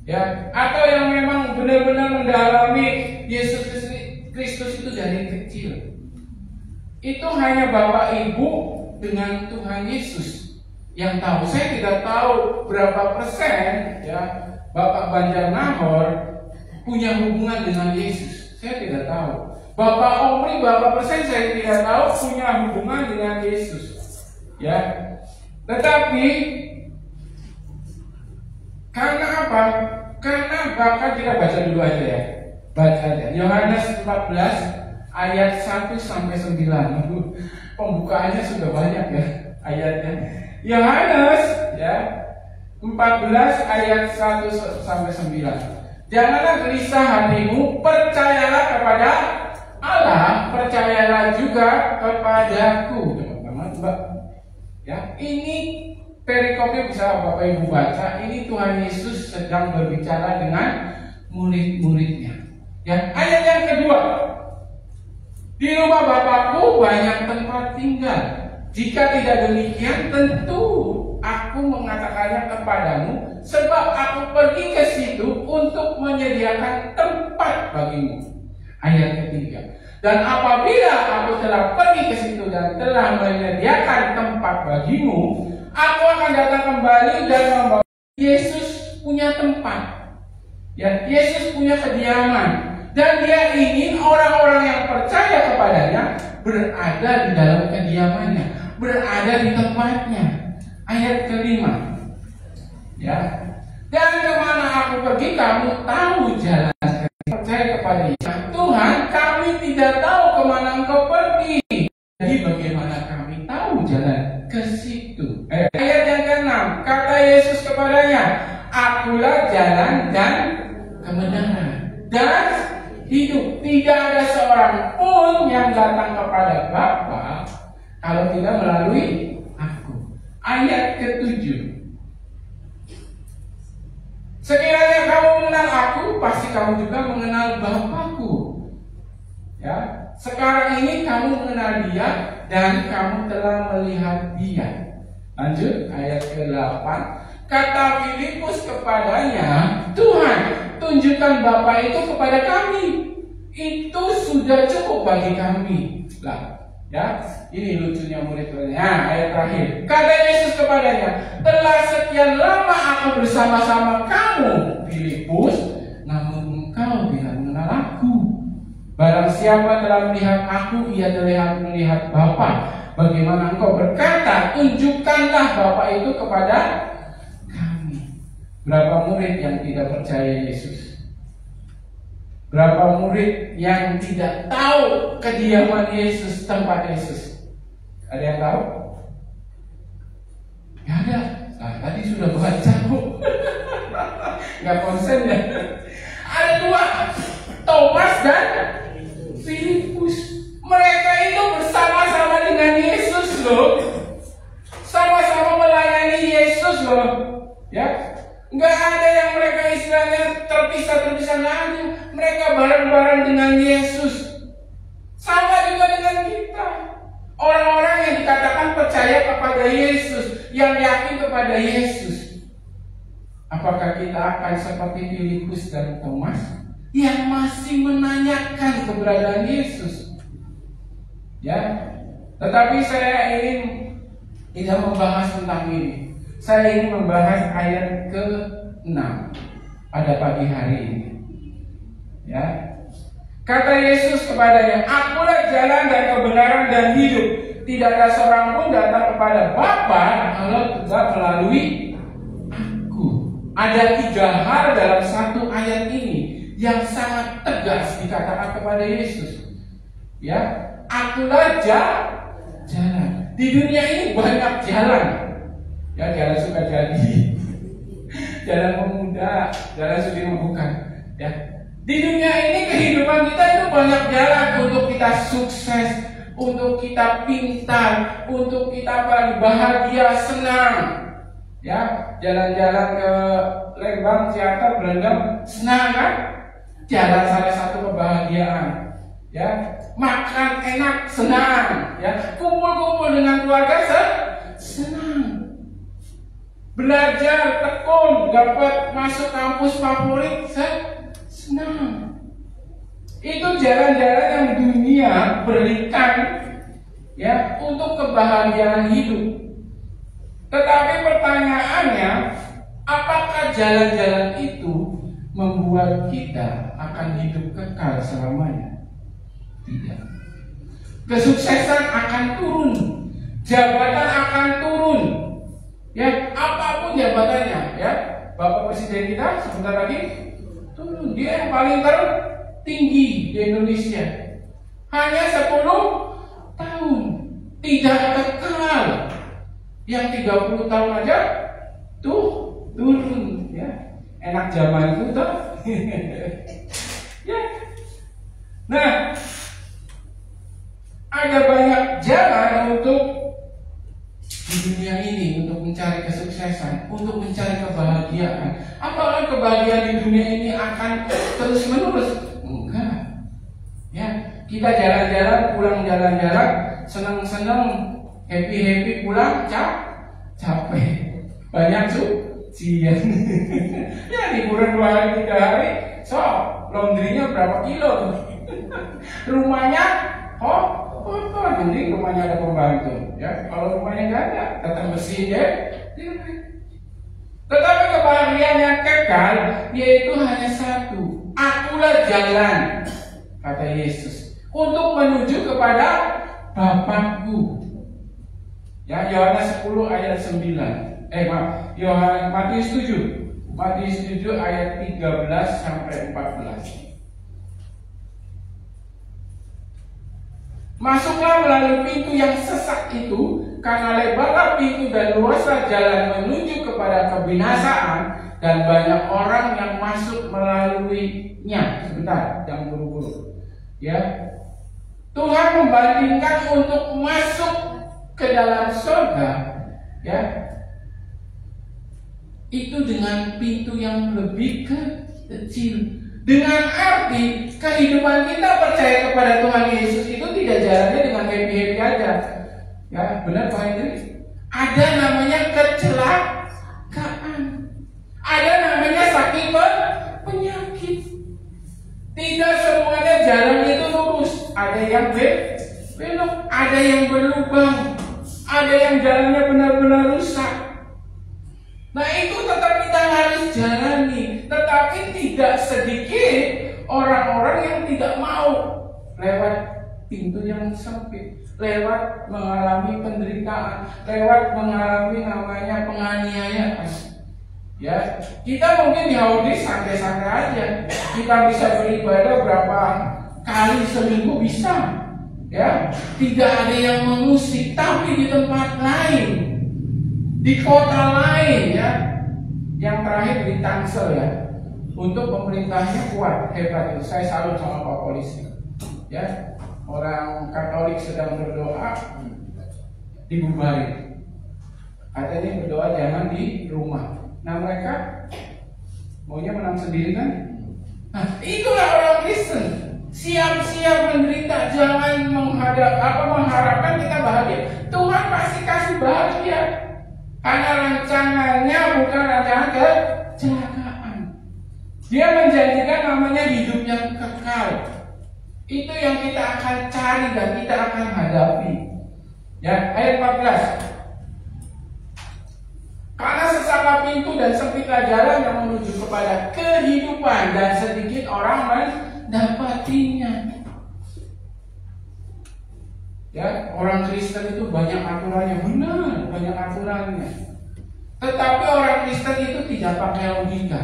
ya, atau yang memang benar-benar mendalami Yesus Kristus itu dari kecil. Itu hanya Bapak Ibu dengan Tuhan Yesus yang tahu. Saya tidak tahu berapa persen ya Bapak Banjar Nahor punya hubungan dengan Yesus. Saya tidak tahu. Bapak Omri, Bapak Persen saya tidak tahu punya hubungan dengan Yesus. Ya. Tetapi karena apa? Karena bahkan kita baca dulu aja ya. Baca aja. Yohanes 14 ayat 1 sampai 9. Pembukaannya sudah banyak ya ayatnya. Yohanes ya 14 ayat 1 sampai 9. Janganlah gelisah hatimu, percayalah kepada Allah, percayalah juga kepadaku. Teman-teman, Mbak. Ya, ini perikopnya bisa Bapak Ibu baca. Ini Tuhan Yesus sedang berbicara dengan murid-muridnya. Ya, ayat yang kedua. Di rumah Bapakku banyak tempat tinggal. Jika tidak demikian, tentu aku mengatakannya kepadamu, sebab aku pergi ke situ untuk menyediakan tempat bagimu. Ayat ketiga. Dan apabila aku telah pergi ke situ dan telah menyediakan tempat bagimu, aku akan datang kembali dan membawa. Yesus punya tempat. Ya, Yesus punya kediaman. Dan dia ingin orang-orang yang percaya kepadanya berada di dalam kediamannya, berada di tempatnya. Ayat kelima. Ya. Dan kemana aku pergi, kamu tahu jalan. Percaya kepada Yesus. Tuhan, kami tidak tahu kemana engkau pergi. Jadi bagaimana kami tahu jalan ke situ? Ayat yang ke-6. Kata Yesus kepadanya, akulah jalan dan kebenaran dan hidup. Tidak ada seorang pun yang datang kepada Bapa kalau tidak melalui aku. Ayat ke-7. Sekiranya kamu mengenal aku, pasti kamu juga mengenal Bapakku. Ya, sekarang ini kamu mengenal Dia dan kamu telah melihat Dia. Lanjut ayat ke-8. Kata Filipus kepadanya, Tuhan, tunjukkan Bapa itu kepada kami. Itu sudah cukup bagi kami. Lah, ya, ini lucunya murid-muridnya. Ayat terakhir. Kata Yesus kepadanya, telah sekian lama aku bersama-sama kamu, Filipus, namun engkau tidak mengenal aku. Barang siapa telah melihat aku, ia telah melihat Bapa. Bagaimana engkau berkata, tunjukkanlah Bapa itu kepada kami. Berapa murid yang tidak percaya Yesus? Berapa murid yang tidak tahu kediaman Yesus, tempat Yesus? Ada yang tahu? Gak ada. Nah, tadi sudah baca kok. Gak konsen ya. Ada dua, Thomas dan Filipus. Mereka itu bersama-sama dengan Yesus loh. Sama-sama melayani Yesus loh. Ya. Nggak ada yang mereka istilahnya terpisah-terpisah lagi. Mereka bareng-bareng dengan Yesus. Sama juga dengan kita. Orang-orang yang dikatakan percaya kepada Yesus, yang yakin kepada Yesus. Apakah kita akan seperti Filipus dan Thomas yang masih menanyakan keberadaan Yesus? Ya, tetapi saya ingin tidak membahas tentang ini. Saya ingin membahas ayat ke-6 pada pagi hari ini. Ya, kata Yesus kepadanya, akulah jalan dan kebenaran dan hidup. Tidak ada seorang pun datang kepada Bapa kalau tidak melalui aku. Ada 3 hal dalam satu ayat ini yang sangat tegas dikatakan kepada Yesus. Ya, akulah jalan. Di dunia ini banyak jalan. Ya, jalan suka jadi, jalan pemuda, jalan sudi membuka. Ya, di dunia ini kehidupan kita itu banyak jalan untuk kita sukses, untuk kita pintar, untuk kita bahagia, senang. Ya, jalan-jalan ke Lembang, Ciater, Belendam, senang kan? Jalan salah satu kebahagiaan. Ya, makan enak, senang. Ya, kumpul-kumpul dengan keluarga, senang. Belajar, tekun, dapat masuk kampus favorit, senang. Itu jalan-jalan yang dunia berikan, ya, untuk kebahagiaan hidup. Tetapi pertanyaannya, apakah jalan-jalan itu membuat kita akan hidup kekal selamanya? Tidak. Kesuksesan akan turun, jabatan akan turun, ya apapun jabatannya, ya Bapak Presiden kita sebentar lagi turun, dia yang paling tertinggi di Indonesia, hanya 10 tahun, tidak kekal, yang 30 tahun aja tuh turun, ya enak zaman itu tuh, ya. Nah, ada banyak jalan untuk di dunia ini untuk mencari kesuksesan, untuk mencari kebahagiaan. Apakah kebahagiaan di dunia ini akan terus menerus? Enggak. Ya, kita jalan-jalan, pulang jalan-jalan, senang-senang, happy-happy, pulang capek. Banyak cucian. Ya, liburan 2 hari 3 hari, so laundry-nya berapa kilo tuh? Rumahnya kotor, nanti rumahnya ada pembantu, ya. Kalau rumahnya nggak ada, tetap bersih ya. Tetapi kebahagiaan yang kekal yaitu hanya satu. Akulah jalan, kata Yesus, untuk menuju kepada Bapakku. Ya, Yohanes 10 ayat 9. Matius 7. Matius 7 ayat 13 sampai 14. Masuklah melalui pintu yang sesak itu, karena lebarlah pintu dan luaslah jalan menuju kepada kebinasaan, dan banyak orang yang masuk melaluinya. Sebentar, jangan buru-buru. Ya, Tuhan membandingkan untuk masuk ke dalam surga, ya, itu dengan pintu yang lebih kecil. Dengan arti kehidupan kita percaya kepada Tuhan Yesus itu tidak jalannya dengan happy-happy aja. Ya, benar Pak Hendri? Ada namanya kecelakaan. Ada namanya sakit penyakit. Tidak semuanya jalan itu lurus. Ada yang belok, ada yang berlubang, ada yang jalannya benar-benar rusak. Nah, itu tetap kita harus jalani. Tetapi tidak sedikit orang-orang yang tidak mau lewat pintu yang sempit, lewat mengalami penderitaan, lewat mengalami namanya penganiayaan. Ya, kita mungkin Yahudi santai-santai aja. Kita bisa beribadah berapa kali seminggu bisa. Ya, tidak ada yang mengusik. Tapi di tempat lain, di kota lain, ya, yang terakhir di Tangsel, ya, untuk pemerintahnya kuat, hebat itu. Saya salut sama Pak Polisi. Ya, orang Katolik sedang berdoa, dibubarin. Katanya berdoa jangan di rumah. Nah, mereka maunya menang sendiri kan? Nah, itulah orang Kristen. Siap-siap menderita, jangan mengharapkan kita bahagia. Tuhan pasti kasih bahagia. Karena rancangannya bukan rancangan kecelakaan. Dia menjanjikan namanya hidup yang kekal. Itu yang kita akan cari dan kita akan hadapi. Ya, ayat 14. Karena sesaklah pintu dan sempitlah jalan yang menuju kepada kehidupan, dan sedikit orang mendapatinya. Ya, orang Kristen itu banyak aturannya, benar, banyak aturannya. Tetapi orang Kristen itu tidak pakai logika.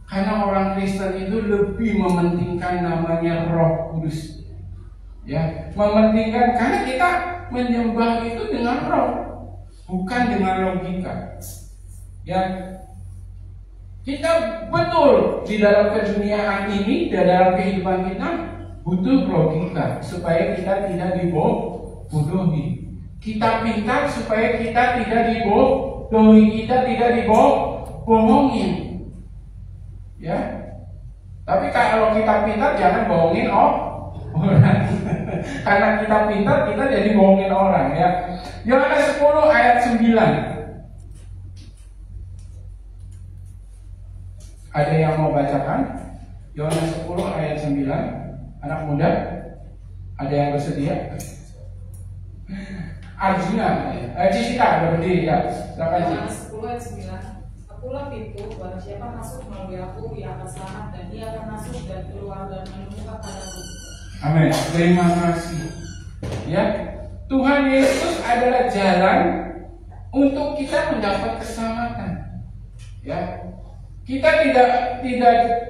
Karena orang Kristen itu lebih mementingkan namanya Roh Kudus. Ya, mementingkan karena kita menyembah itu dengan roh, bukan dengan logika. Ya, kita betul di dalam keduniaan ini, di dalam kehidupan kita butuh logika supaya kita tidak dibodohi. Kita pintar supaya kita tidak dibodohi, kita tidak dibohongin. Ya, tapi kalau kita pintar jangan bohongin orang. Karena kita pintar kita jadi bohongin orang. Ya, Yohanes 10 ayat 9. Ada yang mau bacakan? Yohanes 10 ayat 9. Anak muda, ada yang bersedia? Arjuna, Cisita ada berdiri ya. Silakan Ci. Yohanes 10 ayat 9. Akulah pintu, barang siapa masuk melalui aku, ia akan selamat dan ia akan masuk dan keluar dan menemukan padaku. Amin. Terima kasih. Ya, Tuhan Yesus adalah jalan untuk kita mendapat keselamatan. Ya, kita tidak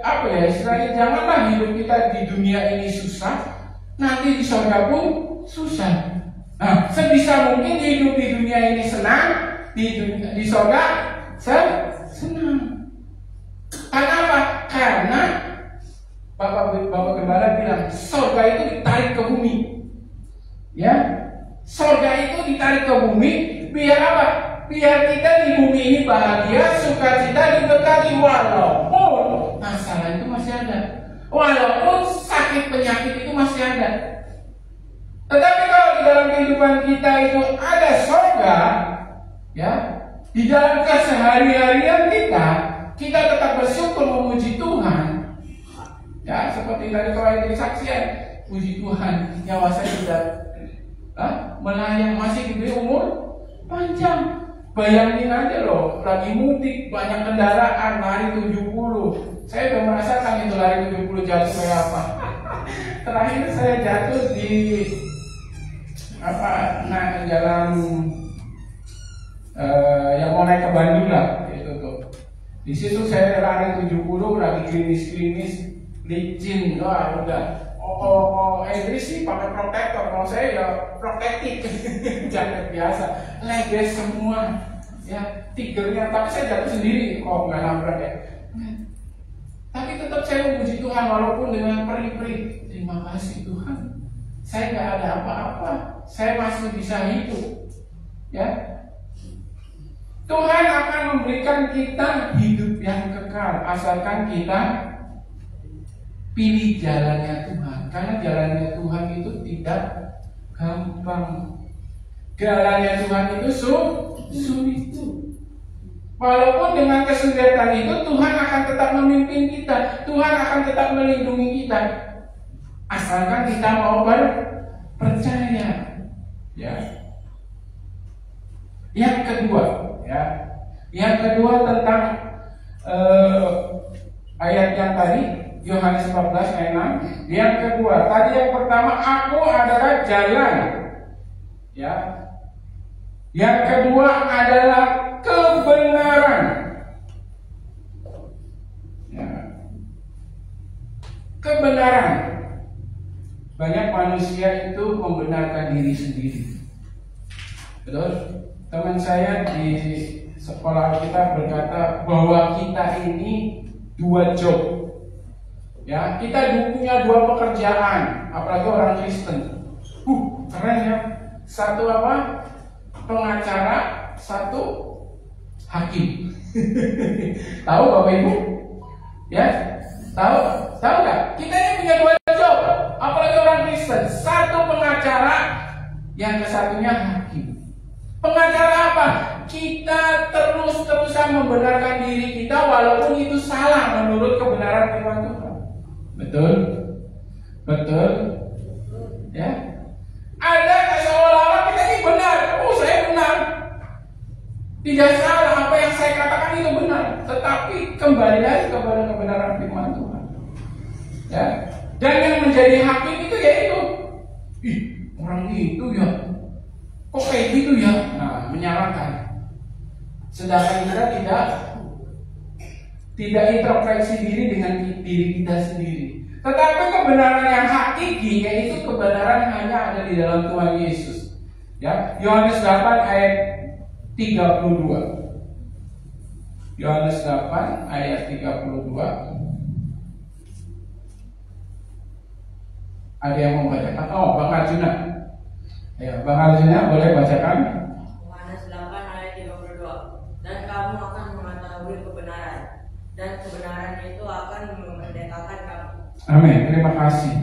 apa ya istilahnya, janganlah hidup kita di dunia ini susah, nanti di surga pun susah. Nah, sebisa mungkin hidup di dunia ini senang, di surga senang. Kenapa? Karena Bapak Gembala bilang surga itu ditarik ke bumi. Ya, surga itu ditarik ke bumi biar apa? Biar kita di bumi ini bahagia, sukacita, diberkati, walaupun masalah itu masih ada, walaupun sakit penyakit itu masih ada. Tetapi kalau di dalam kehidupan kita itu ada surga, ya, di dalam kesehari-harian kita tetap bersyukur memuji Tuhan. Ya, seperti tadi kalau itu saksian, puji Tuhan, nyawa saya sudah melayang, masih diberi umur panjang. Bayangin aja loh, lagi mudik, banyak kendaraan, lari 70. Saya udah merasakan itu lari 70 jatuh kayak apa. Terakhir saya jatuh di jalan yang mau naik ke Bandung lah, itu tuh. Di situ saya lari 70, lagi klinis, licin, wah udah. Idris sih pakai protektor, kalau saya ya protektif, jaket biasa, leges semua, ya tigernya. Tapi saya jatuh sendiri, kok nggak nabrak ya. Tapi tetap saya memuji Tuhan walaupun dengan perih-perih. Terima kasih Tuhan, saya nggak ada apa-apa, saya masih bisa hidup. Ya, Tuhan akan memberikan kita hidup yang kekal asalkan kita pilih jalannya Tuhan. Karena jalannya Tuhan itu tidak gampang. Jalannya Tuhan itu sulit. Walaupun dengan kesulitan itu Tuhan akan tetap memimpin kita, Tuhan akan tetap melindungi kita, asalkan kita mau percaya. Ya. Yang kedua tentang ayat yang tadi, Yohanes 14 ayat 6. Yang kedua, tadi yang pertama, aku adalah jalan. Ya. Yang kedua adalah kebenaran. Ya. Kebenaran. Banyak manusia itu membenarkan diri sendiri. Betul? Teman saya di sekolah kita berkata bahwa kita ini 2 job. Ya, kita punya 2 pekerjaan, apalagi orang Kristen. Keren ya. Satu apa? Pengacara, satu hakim. Tahu Bapak Ibu? Ya, tahu nggak? Kita ini punya 2 job, apalagi orang Kristen. Satu pengacara, yang kesatunya hakim. Pengacara apa? Kita terus-terusan membenarkan diri kita walaupun itu salah menurut kebenaran firman Tuhan. Betul. Ya. Ada seolah-olah kita ini benar. Saya benar. Tidak salah, apa yang saya katakan itu benar. Tetapi kembali lagi kepada kebenaran firman Tuhan. Ya. Dan yang menjadi hakim itu yaitu, orang itu ya, kok kayak gitu ya? Nah, menyalahkan. Sedangkan kita tidak introspeksi diri dengan diri kita sendiri. Tetapi kebenaran yang hakiki yaitu kebenaran hanya ada di dalam Tuhan Yesus. Ya, Yohanes 8 ayat 32. Yohanes 8 ayat 32. Ada yang mau bacakan? Oh, Bang Arjuna. Ya, Bang Arjuna boleh bacakan? Yohanes 8 ayat 32. Dan kamu akan mengetahui kebenaran, dan kebenaran itu akan memerdekakan kamu. Amin, terima kasih.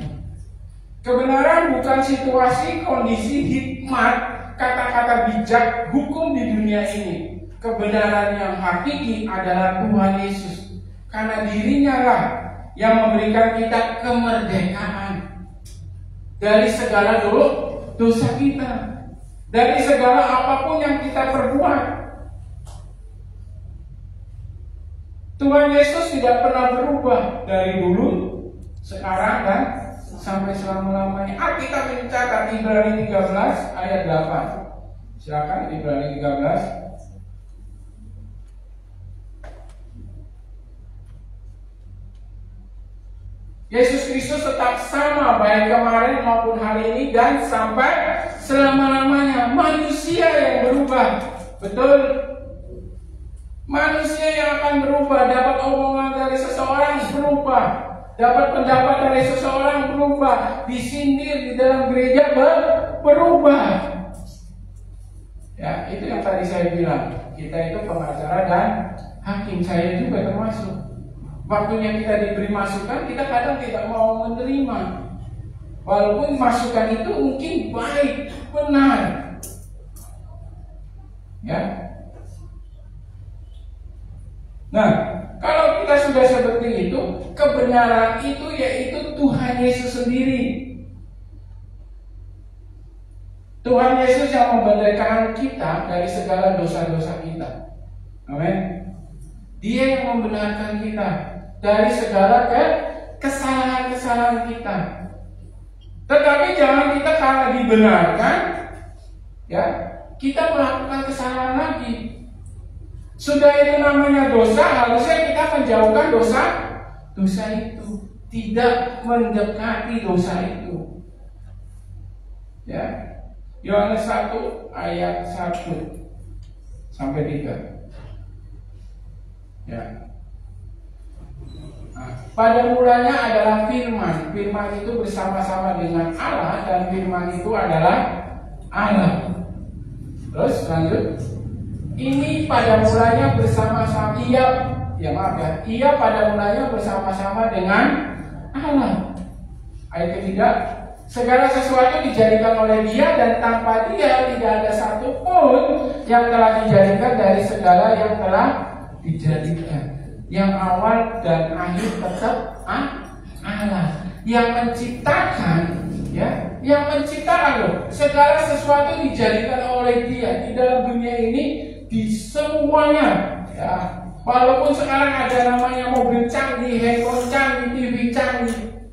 Kebenaran bukan situasi, kondisi, hikmat, kata-kata bijak, hukum di dunia ini. Kebenaran yang hakiki adalah Tuhan Yesus. Karena dirinya lah yang memberikan kita kemerdekaan dari segala dosa kita, dari segala apapun yang kita perbuat. Tuhan Yesus tidak pernah berubah dari dulu, sekarang dan sampai selama-lamanya. Alkitab mencatat Ibrani 13 ayat 8. Silakan Ibrani 13. Yesus Kristus tetap sama baik kemarin maupun hari ini dan sampai selama-lamanya. Manusia yang berubah. Betul. Manusia yang akan berubah. Dapat omongan dari seseorang berubah. Dapat pendapat dari seseorang berubah. Disindir di dalam gereja berubah. Ya, itu yang tadi saya bilang. Kita itu pengacara dan hakim. Saya juga termasuk. Waktunya kita diberi masukan, kita kadang tidak mau menerima. Walaupun masukan itu mungkin baik, benar. Ya. Nah, kalau kita sudah seperti itu, kebenaran itu yaitu Tuhan Yesus sendiri. Tuhan Yesus yang membenarkan kita dari segala dosa-dosa kita. Amin. Dia yang membenarkan kita dari segala kesalahan-kesalahan kita. Tetapi jangan kita karena dibenarkan, ya, kita melakukan kesalahan lagi. Sudah itu namanya dosa, harusnya kita menjauhkan dosa itu, tidak mendekati dosa itu. Ya, Yohanes 1 ayat 1 sampai 3. Ya. Nah, pada mulanya adalah firman. Firman itu bersama-sama dengan Allah dan firman itu adalah Allah. Terus lanjut. Ini pada mulanya bersama-sama ia pada mulanya bersama-sama dengan Allah. Ayat ketiga, segala sesuatu dijadikan oleh Dia dan tanpa Dia tidak ada satu pun yang telah dijadikan dari segala yang telah dijadikan. Yang awal dan akhir tetap Allah. Yang menciptakan, ya, yang menciptakan loh. Segala sesuatu dijadikan oleh Dia di dalam dunia ini, di semuanya. Ya, walaupun sekarang ada namanya mobil canggih, handphone canggih, TV canggih,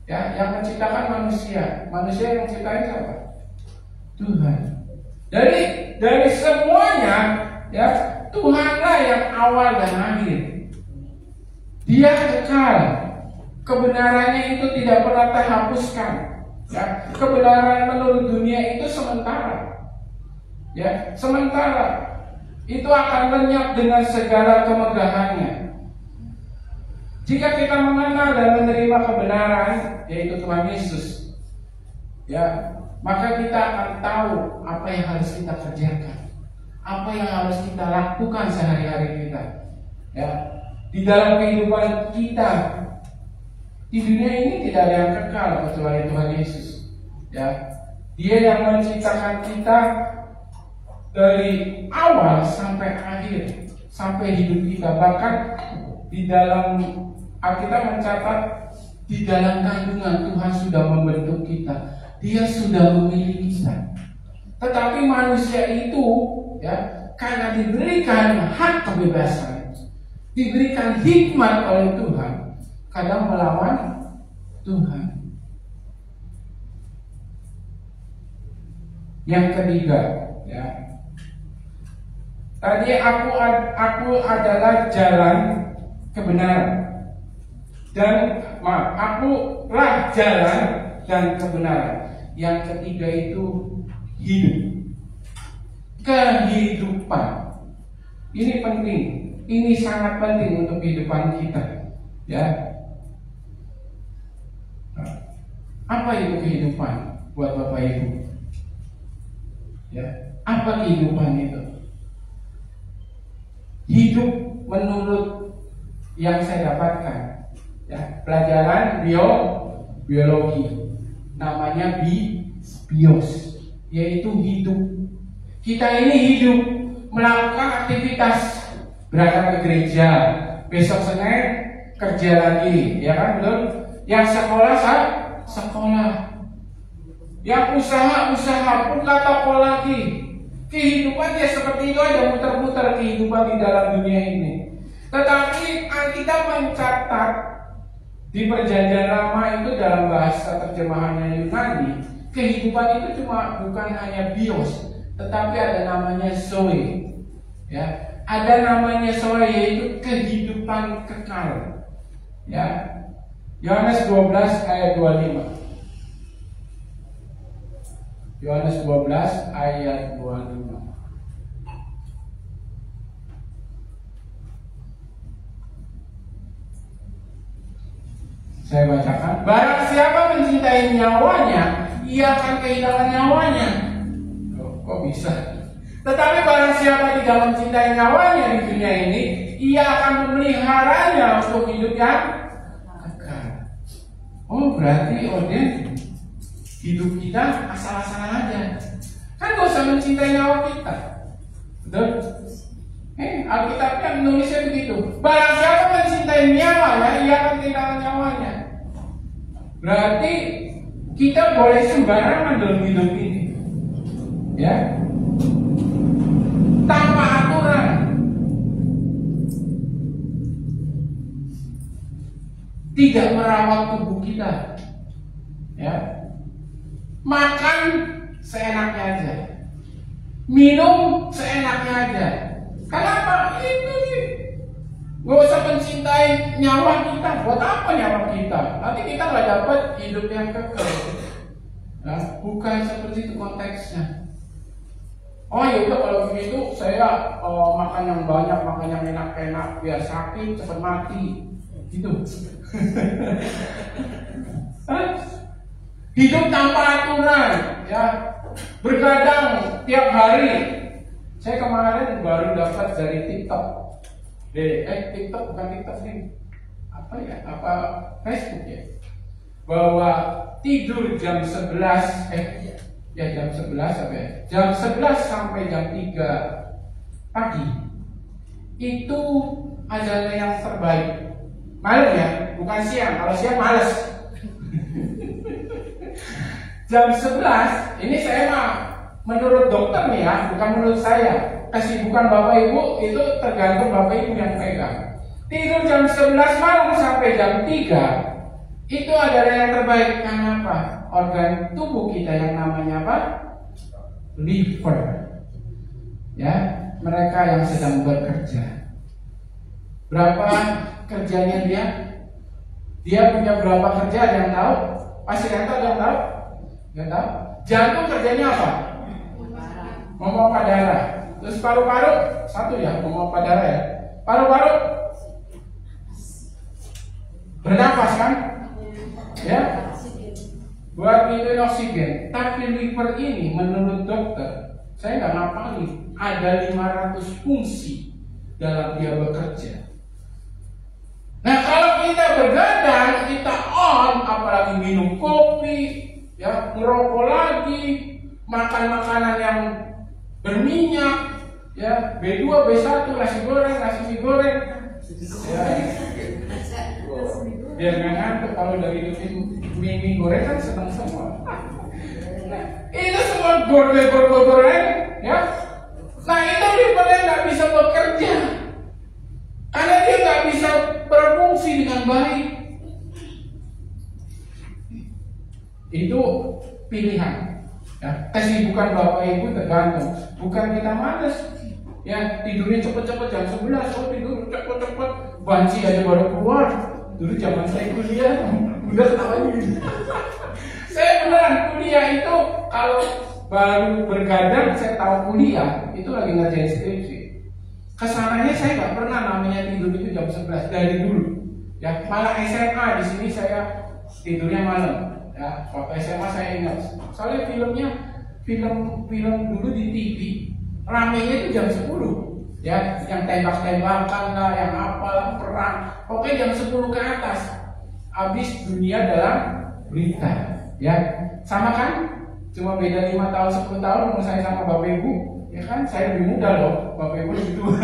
ya, yang menciptakan manusia. Manusia yang menciptakan siapa? Tuhan. Dari semuanya, ya, Tuhanlah yang awal dan akhir. Dia kekal. Kebenarannya itu tidak pernah terhapuskan. Ya, kebenaran menurut dunia itu sementara. Ya, sementara. Itu akan lenyap dengan segala kemegahannya. Jika kita mengenal dan menerima kebenaran, yaitu Tuhan Yesus, ya, maka kita akan tahu apa yang harus kita kerjakan, apa yang harus kita lakukan sehari-hari kita, ya, di dalam kehidupan kita. Di dunia ini tidak ada yang kekal kecuali Tuhan Yesus, ya. Dia yang menciptakan kita dari awal sampai akhir, sampai hidup kita. Bahkan di dalam Alkitab mencatat, di dalam kandungan Tuhan sudah membentuk kita. Dia sudah memilih kita. Tetapi manusia itu, ya, karena diberikan hak kebebasan, diberikan hikmat oleh Tuhan, kadang melawan Tuhan. Yang ketiga, ya, tadi aku adalah jalan kebenaran dan akulah jalan dan kebenaran. Yang ketiga itu hidup, kehidupan. Ini penting, ini sangat penting untuk kehidupan kita, ya. Apa itu kehidupan buat Bapak Ibu? Ya, apa kehidupan itu? Hidup menurut yang saya dapatkan, ya, pelajaran biologi, namanya bios, yaitu hidup. Kita ini hidup, melakukan aktivitas, berangkat ke gereja, besok Senin kerja lagi, ya kan, betul? Yang sekolah sekolah, yang usaha buka toko lagi. Kehidupan ya seperti itu aja, muter-muter kehidupan di dalam dunia ini. Tetapi Alkitab mencatat Di perjanjian lama itu dalam bahasa terjemahannya Yunani, kehidupan itu bukan hanya bios, tetapi ada namanya zoe. Ya, ada namanya zoe, yaitu kehidupan kekal. Ya, Yohanes 12 ayat 25. Yohanes 12 ayat 25. Saya bacakan, barang siapa mencintai nyawanya, ia akan kehilangan nyawanya. Kok bisa? Tetapi barang siapa tidak mencintai nyawanya di dunia ini, ia akan memeliharanya untuk hidup yang kekal. Oh, berarti hidup kita asal-asalan aja. Kan gak usah mencintai nyawa kita. Betul? Alkitabnya menulisnya begitu. Barang siapa mencintai nyawanya, ia akan kehilangan nyawanya. Berarti kita boleh sembarangan dalam hidup ini, ya, tanpa aturan. Tidak merawat tubuh kita, ya, makan seenaknya aja, minum seenaknya aja. Kenapa? Itu sih. Gak usah mencintai nyawa kita. Buat apa nyawa kita? Nanti kita gak dapat hidup yang kekal. Nah, bukan seperti itu konteksnya. Oh ya udah, kalau begitu saya makan yang banyak, makan yang enak-enak, biar sakit cepat mati. Gitu. Hidup tanpa aturan, ya, bergadang tiap hari. Saya kemarin baru dapat dari TikTok. TikTok bukan TikTok nih. Apa ya? Apa Facebook ya? Bahwa tidur jam 11 jam 11 apa ya? Jam 11 sampai jam 3 pagi itu adalah yang terbaik. Malam ya, bukan siang. Kalau siang males. Jam 11 ini saya mah menurut dokter nih ya, bukan menurut saya. Kesibukan Bapak Ibu itu tergantung Bapak Ibu yang pegang. Tidur jam 11 malam sampai jam 3 itu adalah yang terbaik. Karena apa? Organ tubuh kita yang namanya apa? Liver. Ya, mereka yang sedang bekerja. Berapa kerjanya dia? Dia punya berapa kerja? Ada yang tahu? Pasti yang tahu, ada yang tahu? Nggak tahu? Jantung kerjanya apa? Memompa darah. Terus paru-paru satu ya, memompa darah ya. Paru-paru bernapas kan? Ya. Buat minum oksigen. Tapi liver ini menurut dokter, saya nggak ngapalin, ada 500 fungsi dalam dia bekerja. Nah, kalau kita bergadang, kita on, apalagi minum kopi, ya, ngerokok lagi, makan makanan yang berminyak, ya, B2, B1, nasi goreng, nasi mie goreng, ya, biar nggak ngantuk. Kalau dari mie goreng kan senang semua. Nah, itu semua goreng, ya. Nah, itu livernya nggak bisa bekerja karena dia nggak bisa berfungsi dengan baik. Itu pilihan. Ya, kesibukan Bapak Ibu tergantung. Bukan kita malas. Ya, tidurnya cepet-cepet jam 11. Oh, tidur cepet-cepet. Banci aja baru keluar. Dulu zaman saya kuliah, udah ketawa gitu. Saya beneran kuliah itu kalau baru bergadang, saya tahu kuliah itu lagi ngerjain skripsi. Kesananya saya nggak pernah namanya tidur itu jam 11 dari dulu. Ya, malah SMA di sini saya tidurnya malam. Ya, waktu SMA saya ingat, soalnya film dulu di TV, ramenya itu jam 10, ya, yang tembak-tembakan lah, yang apalah, perang, pokoknya jam 10 ke atas, habis dunia dalam berita, ya, sama kan, cuma beda 5 tahun, 10 tahun, umur saya sama Bapak Ibu, ya kan, saya lebih muda loh, Bapak Ibu lebih tua.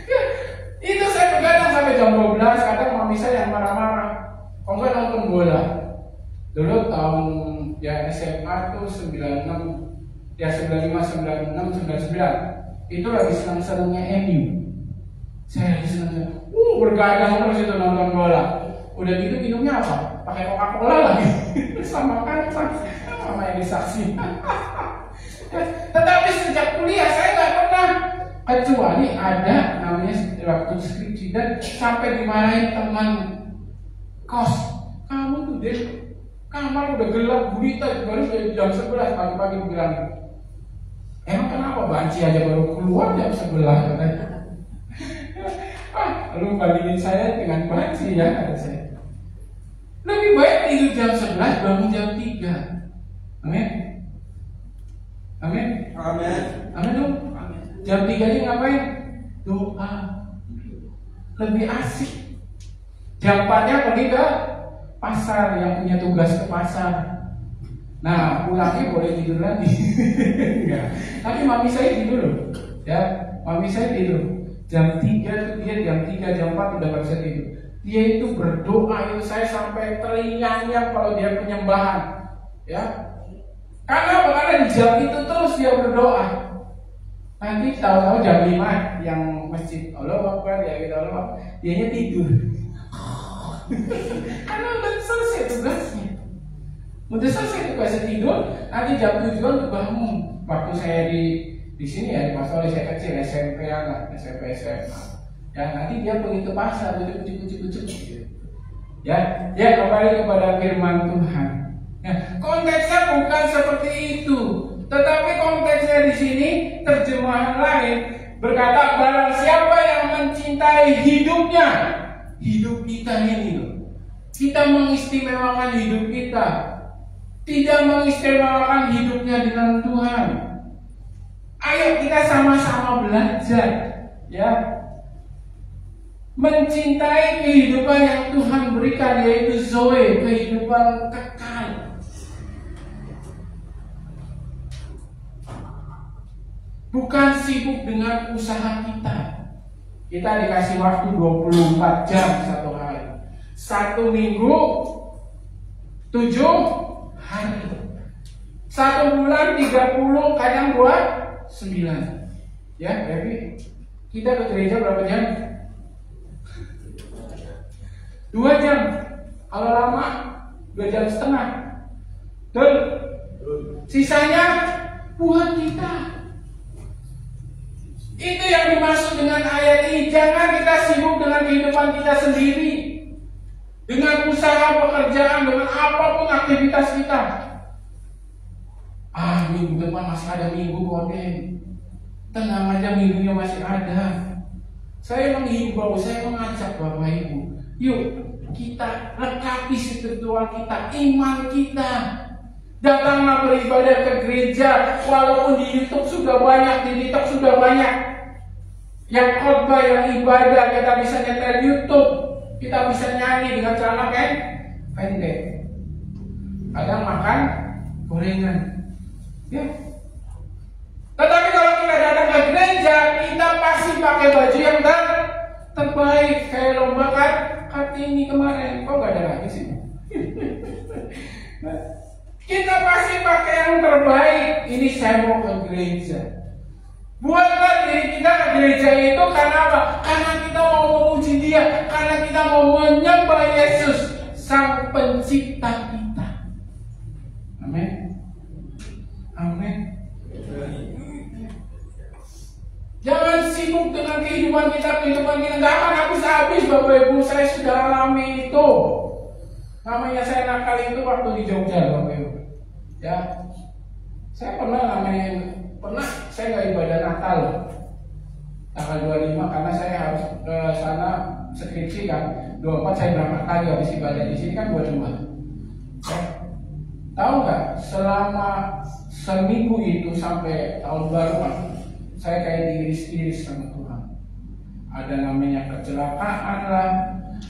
Ya, itu saya begadang sampai jam 12, kadang mami saya yang marah-marah. Kalau nggak nonton bola, dulu tahun ya SMA tuh 96, ya 95, 96, 99 itu lagi senang-senangnya MU. Saya lagi senang, bergadang terus itu nonton bola. Udah gitu minumnya apa? Pakai Coca-Cola lagi. Sama kacang, sama yang disaksi. Tetapi sejak kuliah saya nggak pernah, kecuali ada namanya waktu skripsi dan sampai dimarahin teman kos. Kamu tuh deh, kamar udah gelap gulita baru jam 11 pagi-pagi bilang. Emang kenapa banci aja baru keluar jam 11 katanya. Lu bandingin saya dengan banci ya kata saya. Lebih baik tidur jam 11 bangun jam 3. Amin. Amin. Amin. Amin dong. Jam 3 nya ngapain? Doa. Lebih asik. Jam 4 nya pergi ke pasar yang punya tugas ke pasar. Nah, pulangnya boleh tidur lagi. Tapi mami saya tidur loh. Ya, mami saya tidur. Jam 3 itu dia jam 3, jam 4 udah gak bisa tidur. Dia itu berdoa itu saya sampai telinganya kalau dia penyembahan. Ya. Karena apa? Karena di jam itu terus dia berdoa. Nanti tahu-tahu jam 5 yang masjid Allah Akbar ya gitu Allah, dianya tidur. Karena udah selesai tugasnya. Udah selesai tugasnya tidur, nanti jam 7 bangun. Waktu saya di sini ya, di Pasar saya kecil, SMP anak, SMP SMA. Ya nanti dia pergi ke pasar, ucuk. Ya, kembali kepada firman Tuhan. Ya, konteksnya bukan seperti itu, tetapi konteksnya di sini terjemahan lain berkata barang siapa yang mencintai hidupnya, hidup kita ini loh. Kita mengistimewakan hidup kita, tidak mengistimewakan hidupnya dengan Tuhan. Ayo kita sama-sama belajar, ya, mencintai kehidupan yang Tuhan berikan, yaitu Zoe, kehidupan kekal. Bukan sibuk dengan usaha kita. Kita dikasih waktu 24 jam satu hari. Satu minggu 7 hari. Satu bulan 30, kadang 29. Ya, Baby. Kita ke gereja berapa jam? 2 jam. Kalau lama 2 jam setengah. Dan sisanya buat kita. Itu yang dimaksud dengan ayat ini. Jangan kita sibuk dengan kehidupan kita sendiri, dengan usaha pekerjaan, dengan apapun aktivitas kita. Minggu depan masih ada minggu kode. Tenang aja, minggunya masih ada. Saya menghimbau, saya mengajak Bapak Ibu, yuk kita lengkapi spiritual kita, iman kita. Datanglah beribadah ke gereja, walaupun di YouTube sudah banyak, di TikTok sudah banyak yang khotbah, yang ibadah. Kita bisa nyetel YouTube, kita bisa nyanyi dengan celana pendek. Kadang makan gorengan, ya. Tetapi kalau kita datang ke gereja, kita pasti pakai baju yang terbaik, kayak lomba Kartini kemarin. Kok nggak ada lagi sih? Kita pasti pakai yang terbaik. Ini saya mau ke gereja. Buatlah diri kita ke gereja itu karena apa? Karena kita mau memuji Dia, karena kita mau menyembah Yesus, Sang Pencipta kita. Amin. Amin. Jangan sibuk dengan kehidupan kita nggak akan habis-habis, Bapak Ibu. Saya sudah alami itu. Namanya saya nakal itu waktu di Jogja, Bapak Ibu. Ya, saya pernah saya nggak ibadah Natal tanggal 25 karena saya harus ke sana skripsi kan. 24 saya berangkat lagi habis ibadah di sini kan 22. Ya. Tahu nggak? Selama seminggu itu sampai tahun baru kan, saya kayak diiris-iris sama Tuhan. Ada namanya kecelakaan lah,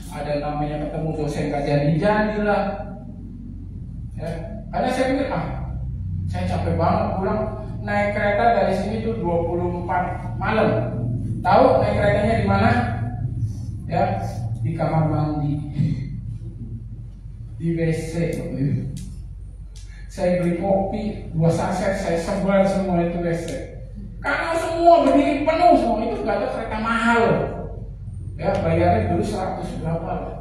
ada namanya ketemu dosen gak jadi lah. Ya. Karena saya pikir, saya capek banget pulang naik kereta dari sini tuh 24 malam. Tahu naik keretanya di mana? Ya, di kamar mandi, di WC. Saya beli kopi 2 saset, saya sebar semua itu WC. Karena semua berdiri penuh semua, itu gak ada kereta mahal. Ya, bayarnya dulu 100 berapa lah.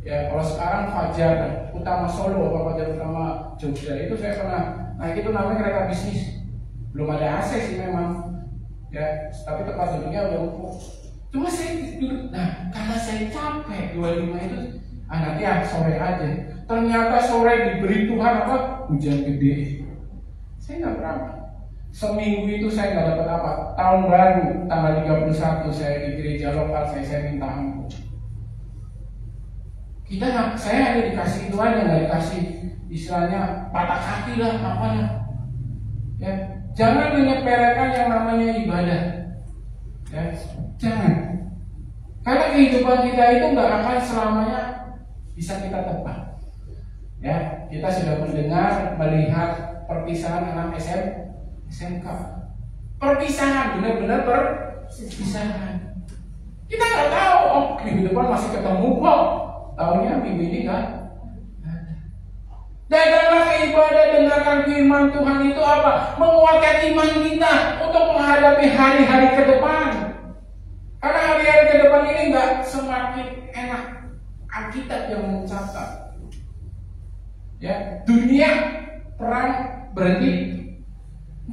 Ya, kalau sekarang Fajar Utama Solo atau Fajar Utama Jogja itu saya pernah naik, itu namanya kereta bisnis. Belum ada AC sih memang. Ya, tapi tempat duduknya udah empuk. Cuma saya duduk, nah karena saya capek 25 itu, nanti sore aja. Ternyata sore diberi Tuhan apa? Hujan gede. Saya nggak berangkat. Seminggu itu saya nggak dapat apa. Tahun baru tanggal 31 saya di gereja lokal saya minta ampun. Saya hanya dikasih itu aja, nggak dikasih istilahnya patah hati lah apanya. Ya, jangan menyepelekan yang namanya ibadah. Ya, jangan. Karena kehidupan kita itu nggak akan selamanya bisa kita tebak. Ya, kita sudah mendengar, melihat perpisahan anak SMK. Perpisahan, benar-benar perpisahan. Kita nggak tahu, minggu depan masih ketemu kok. Tahunya minggu ini kan. Datanglah ke ibadah, dengarkan firman Tuhan itu apa? Menguatkan iman kita untuk menghadapi hari-hari ke depan. Karena hari-hari ke depan ini nggak semakin enak. Alkitab yang mencatat. Ya, dunia perang berhenti.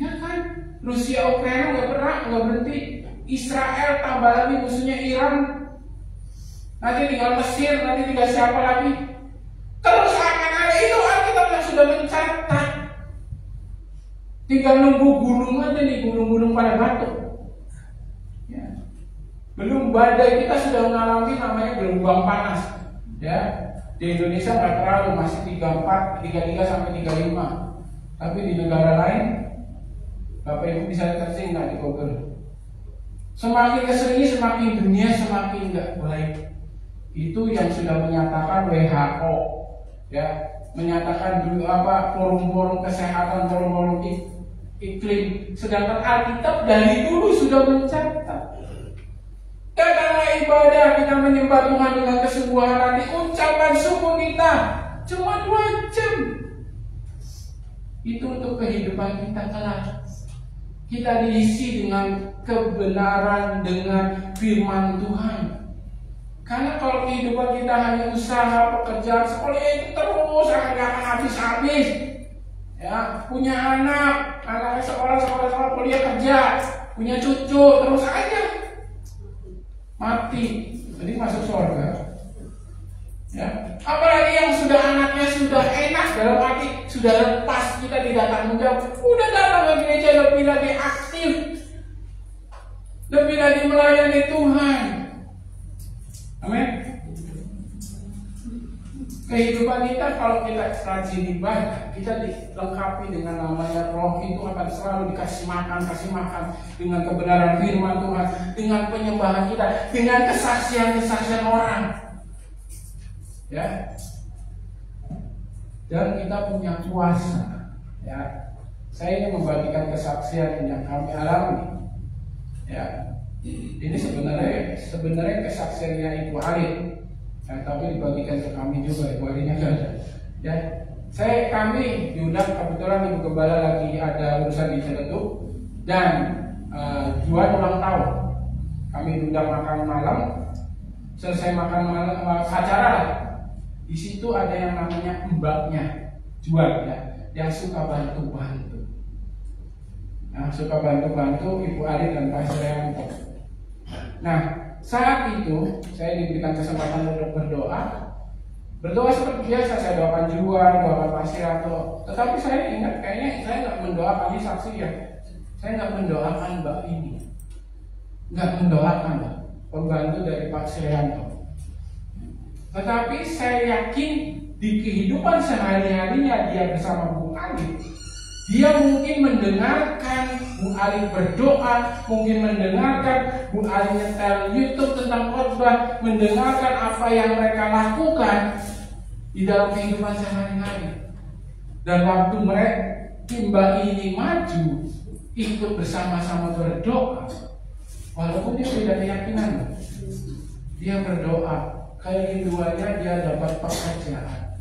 Enggak kan? Rusia Ukraina nggak berhenti. Israel tambah lagi musuhnya Iran. Nanti tinggal Mesir, nanti tinggal siapa lagi? Terus akan ada itu Alkitab yang sudah mencatat. Tinggal nunggu gunung aja nih, gunung-gunung pada batu. Ya. Belum badai, kita sudah mengalami namanya gelombang panas. Ya, di Indonesia nggak terlalu, masih 34, 33 sampai 35. Tapi di negara lain, Bapak Ibu bisa searching nggak di Google. Semakin kesini semakin dunia semakin nggak baik. Itu yang sudah menyatakan WHO, ya, menyatakan dulu apa forum-forum kesehatan, forum-forum iklim. Sedangkan Alkitab dari dulu sudah mencatat. Datanglah ibadah, kita menyembah Tuhan dengan kesungguhan hati, ucapan syukur kita cuma 2 jam. Itu untuk kehidupan kita kelak. Kita diisi dengan kebenaran, dengan firman Tuhan. Karena kalau kehidupan kita hanya usaha, pekerjaan, sekolah itu terus nggak akan habis-habis. Ya, punya anaknya sekolah, kuliah, kerja, punya cucu, terus aja mati. Jadi masuk surga. Ya, apalagi yang sudah anaknya sudah enak dalam arti sudah lepas, kita tidak tanggung jawab, udah datang ke gereja lebih lagi aktif, lebih lagi melayani Tuhan. Amin. Kehidupan kita kalau kita rajin ibadah, kita dilengkapi dengan namanya Roh, itu akan selalu dikasih makan dengan kebenaran firman Tuhan, dengan penyembahan kita, dengan kesaksian orang. Ya. Dan kita punya kuasa. Ya. Saya ingin membagikan kesaksian yang kami alami. Ya. Ini sebenarnya kesaksiannya Ibu Alin, tapi dibagikan ke kami juga. Ibu Alinnya nggak ada. Ya, kami diundang, kebetulan Ibu Gembala lagi ada urusan di Ciledug dan Juan ulang tahun. Kami diundang makan malam. Selesai makan malam acara, di situ ada yang namanya mbaknya Juan, ya, yang suka bantu-bantu. Nah, suka bantu-bantu Ibu Alin dan Pak Suryanto. Nah, saat itu saya diberikan kesempatan untuk berdoa seperti biasa. Saya doakan Juan, doakan Pak Suryanto. Tetapi saya ingat kayaknya saya nggak mendoakan, ini saksi ya. Saya nggak mendoakan Mbak ini, nggak mendoakan pembantu dari Pak Suryanto. Tetapi saya yakin di kehidupan sehari-harinya dia bersama Bu Alin, dia mungkin mendengarkan Bu Alin berdoa, mungkin mendengarkan Bu Alin nyetel YouTube tentang khotbah, mendengarkan apa yang mereka lakukan di dalam kehidupan sehari-hari. Dan waktu Mbak ini maju, ikut bersama-sama berdoa, walaupun dia beda keyakinan, dia berdoa, kerinduannya dia dapat pekerjaan.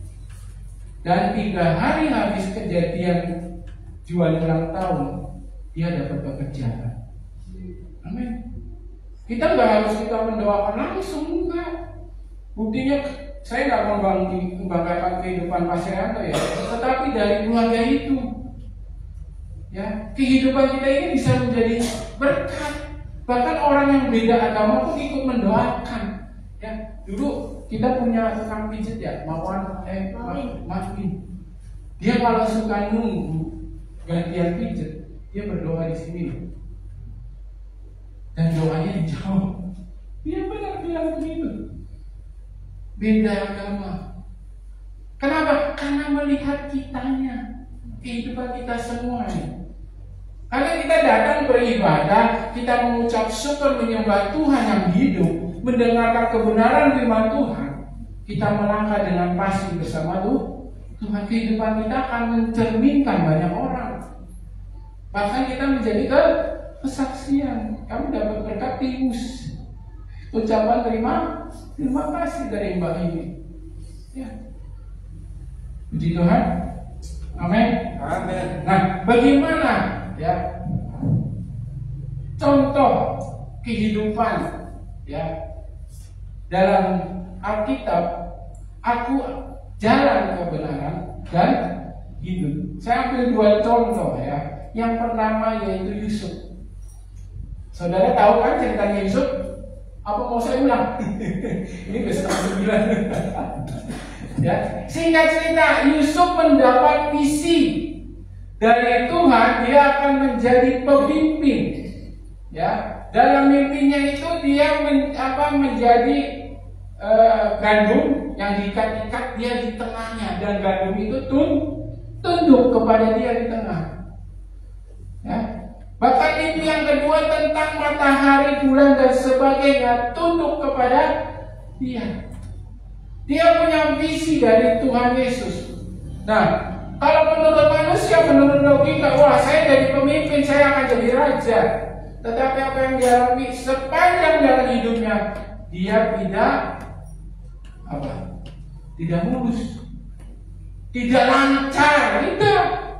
Dan 3 hari habis kejadian Jual ulang tahun, dia dapat pekerjaan. Amin. Kita nggak harus kita mendoakan langsung, enggak. Buktinya saya nggak membanggakan kehidupan Pak Srianto ya, tetapi dari keluarga itu, ya kehidupan kita ini bisa menjadi berkat. Bahkan orang yang beda agama pun ikut mendoakan. Ya, dulu kita punya tukang pijet ya, Mawin. Dia kalau suka nunggu gantian pijet, dia berdoa di sini. Dan doanya dijawab. Dia benar bilang begitu. Beda agama. Kenapa? Karena melihat kitanya, kehidupan kita semua. Karena kita datang beribadah, kita mengucap syukur menyembah Tuhan yang hidup, mendengarkan kebenaran firman Tuhan, kita melangkah dengan pasti bersama Tuhan. Kehidupan kita akan mencerminkan banyak orang. Bahkan kita menjadi kesaksian. Kami dapat berkat timus. Ucapan terima kasih dari Mbak ini. Ya. Puji Tuhan. Amin. Amin. Nah, bagaimana ya contoh kehidupan ya dalam Alkitab? Aku jalan kebenaran dan hidup. Saya ambil dua contoh ya. Yang pertama yaitu Yusuf. Saudara tahu kan ceritanya Yusuf? Apa mau saya ulang? Ini besok 9. Ya, singkat cerita, Yusuf mendapat visi dari Tuhan, dia akan menjadi pemimpin. Ya, dalam mimpinya itu dia menjadi gandum yang diikat-ikat, dia di tengahnya, dan gandum itu tunduk kepada dia di tengah. Ya. Bahkan mimpi yang kedua tentang matahari, bulan dan sebagainya tunduk kepada dia. Dia punya visi dari Tuhan Yesus. Nah, kalau menurut manusia, menurut logika, wah saya jadi pemimpin, saya akan jadi raja. Tetapi apa yang dia alami sepanjang dalam hidupnya, dia tidak mulus, tidak lancar, tidak.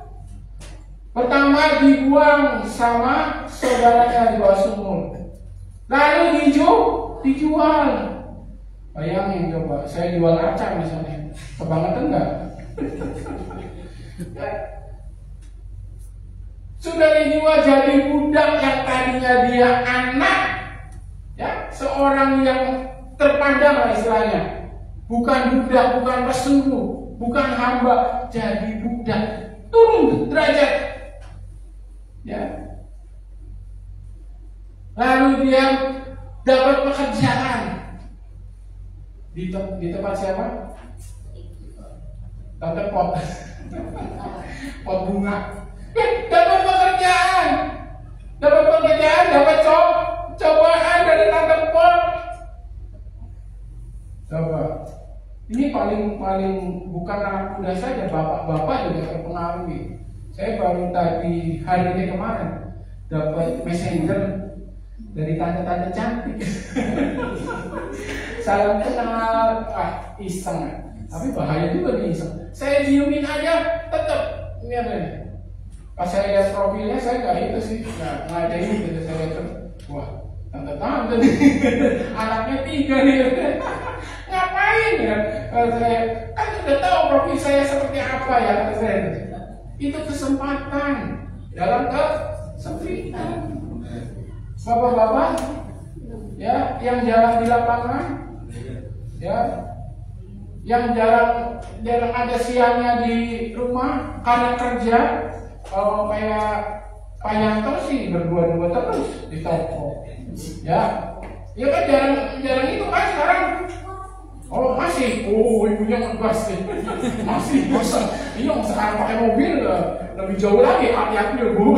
Pertama dibuang sama saudaranya di bawah sumur, lalu dijual. Bayangin coba, saya jual kacang misalnya, kebangetan enggak? Sudah dijual jadi budak yang tadinya dia anak, ya seorang yang terpandang lah istilahnya, bukan budak, bukan pesungguh, bukan hamba, jadi budak, turun derajat. Ya. Lalu dia dapat pekerjaan di tempat siapa? Tante pot bunga. Dapat pekerjaan, dapat cobaan dari tante pot. Coba, ini paling bukan anak muda saja, bapak-bapak juga terpengaruh. Saya baru tadi hari ini kemarin dapat messenger dari tante-tante cantik. Salam kenal, iseng. Tapi bahaya juga nih iseng. Saya diemin aja, tetap ini apa nih? Pas saya lihat profilnya, saya nggak itu sih, nggak ada ini. Gitu. Saya lihat, wah, tante-tante nih, anaknya 3 nih. Ngapain ya? Saya kan sudah tahu profil saya seperti apa ya, kata saya. Itu kesempatan dalam kesempitan. Bapak-bapak ya yang jalan di lapangan, ya yang jarang ada siangnya di rumah karena kerja. Kalau kayak Pak Yanto sih berdua-dua terus di toko, ya kan jarang itu kan sekarang. Oh masih, ibunya ngegas sih, masih bosan. Iya sekarang pakai mobil lebih jauh lagi, hati-hati ya bu.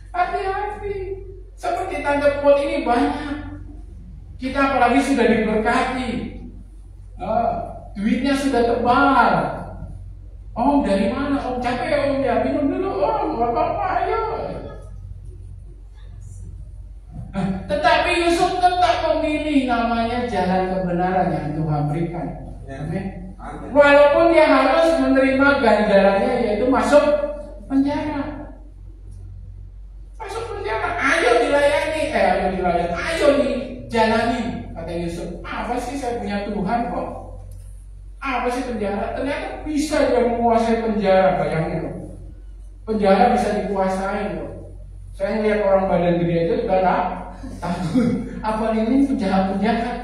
Hati-hati. Seperti tante pot ini banyak. Kita apalagi sudah diberkati, duitnya sudah tebal. Om dari mana? Om capek om ya, minum dulu om, gak apa-apa ayo. Tetapi Yusuf tetap memilih namanya jalan kebenaran yang Tuhan berikan. Amin. Walaupun dia harus menerima ganjarannya yaitu masuk penjara. Masuk penjara, ayo dilayani. rakyat, ayo dijalani. Kata Yusuf, apa sih saya punya Tuhan kok? Apa sih penjara? Ternyata bisa dia menguasai penjara, bayangin loh. Penjara bisa dikuasai loh. Saya ngeliat orang badan gede itu juga takut. Apa ini penjahat-penjahat?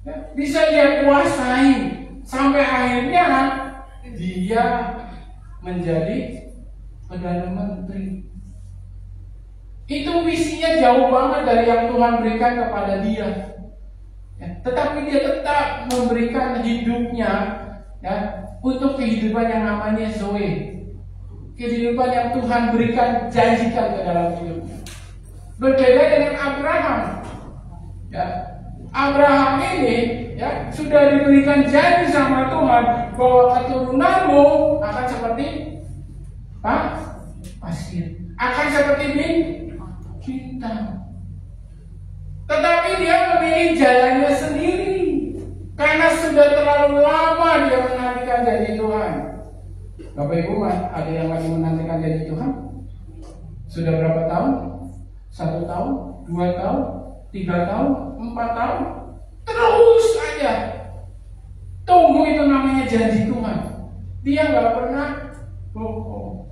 Ya, bisa dia kuasai sampai akhirnya dia menjadi Perdana Menteri. Itu visinya jauh banget dari yang Tuhan berikan kepada dia. Ya, tetapi dia tetap memberikan hidupnya ya, untuk kehidupan yang namanya Zoe. Kehidupan yang Tuhan berikan, janjikan ke dalam hidupnya. Berbeda dengan Abraham. Ya, Abraham ini ya, sudah diberikan janji sama Tuhan bahwa keturunanmu akan seperti pasir, akan seperti bintang. Tetapi dia memilih jalannya sendiri karena sudah terlalu lama dia menantikan janji Tuhan. Bapak Ibu, ada yang lagi menantikan janji Tuhan? Sudah berapa tahun? 1 tahun, 2 tahun, 3 tahun, 4 tahun? Terus aja tunggu, itu namanya janji Tuhan. Dia nggak pernah bohong.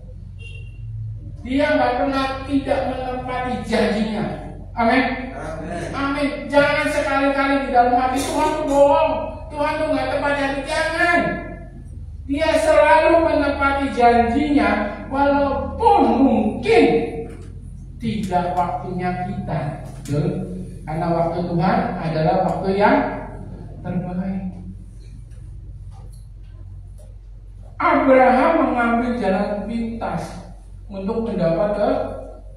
Dia nggak pernah tidak menepati janjinya. Amin. Amin. Jangan sekali-kali di dalam hati Tuhan tuh bohong, Tuhan tuh nggak tepat janji. Jangan. Dia selalu menepati janjinya, walaupun mungkin tidak waktunya kita. Betul? Karena waktu Tuhan adalah waktu yang terbaik. Abraham mengambil jalan pintas untuk mendapat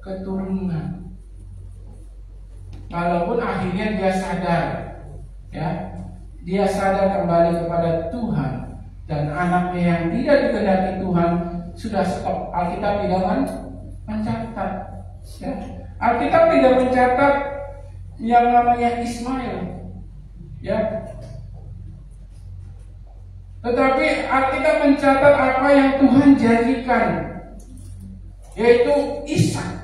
keturunan. Walaupun akhirnya dia sadar, ya, dia sadar kembali kepada Tuhan dan anaknya yang tidak dikehendaki Tuhan sudah stop. Alkitab tidak mencatat, ya. Alkitab tidak mencatat yang namanya Ismail, ya. Tetapi Alkitab mencatat apa yang Tuhan janjikan, yaitu Ishak.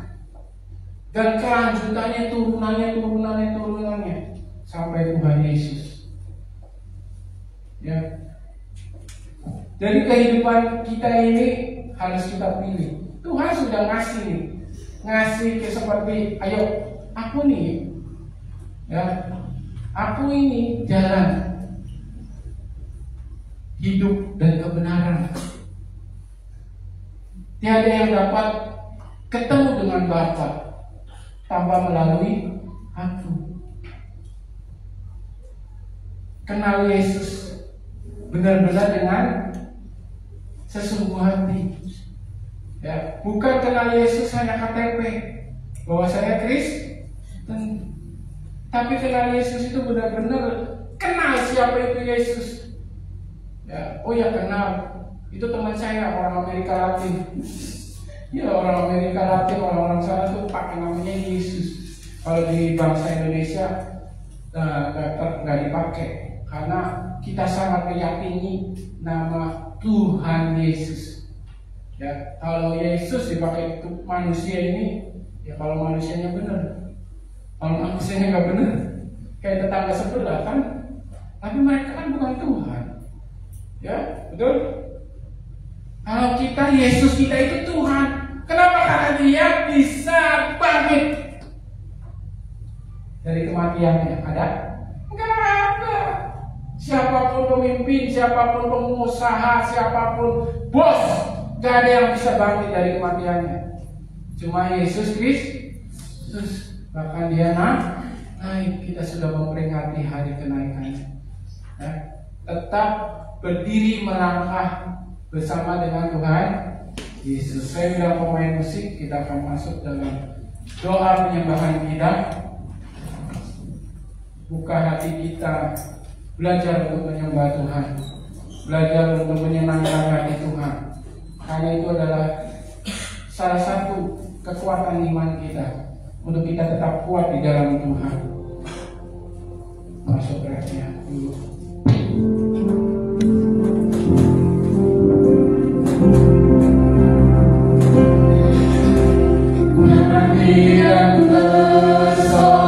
Dan kelanjutannya, turunannya sampai Tuhan Yesus. Ya. Jadi kehidupan kita ini harus kita pilih. Tuhan sudah ngasih seperti, ayo aku nih, ya, aku ini jalan hidup dan kebenaran. Tiada yang dapat ketemu dengan Bapa tanpa melalui aku. Kenal Yesus benar-benar dengan sesungguh hati. Ya, bukan kenal Yesus hanya KTP bahwa saya Kristen, tapi kenal Yesus itu benar-benar kenal siapa itu Yesus. Ya, oh ya kenal, itu teman saya orang Amerika Latin. Ya, orang Amerika Latin, orang-orang sana tuh pakai namanya Yesus. Kalau di bangsa Indonesia nggak dipakai karena kita sangat meyakini nama Tuhan Yesus. Ya, kalau Yesus dipakai untuk manusia ini, ya kalau manusianya benar, kalau manusianya nggak benar, kayak tetangga sebelah kan. Tapi mereka kan bukan Tuhan. Ya, betul? Kalau kita, Yesus kita itu Tuhan. Kenapa? Karena dia bisa bangkit dari kematiannya. Ada? Enggak ada. Siapapun pemimpin, siapapun pengusaha, siapapun bos, enggak ada yang bisa bangkit dari kematiannya. Cuma Yesus Kristus. Bahkan dia naik. Kita sudah memperingati hari kenaikannya. Ya. Tetap berdiri melangkah bersama dengan Tuhan Yesus. Saya bilang pemain musik, kita akan masuk dalam doa penyembahan kita. Buka hati kita, belajar untuk menyembah Tuhan, belajar untuk menyenangkan hati Tuhan. Karena itu adalah salah satu kekuatan iman kita untuk kita tetap kuat di dalam Tuhan. Masuk refnya dulu. Yang tersohor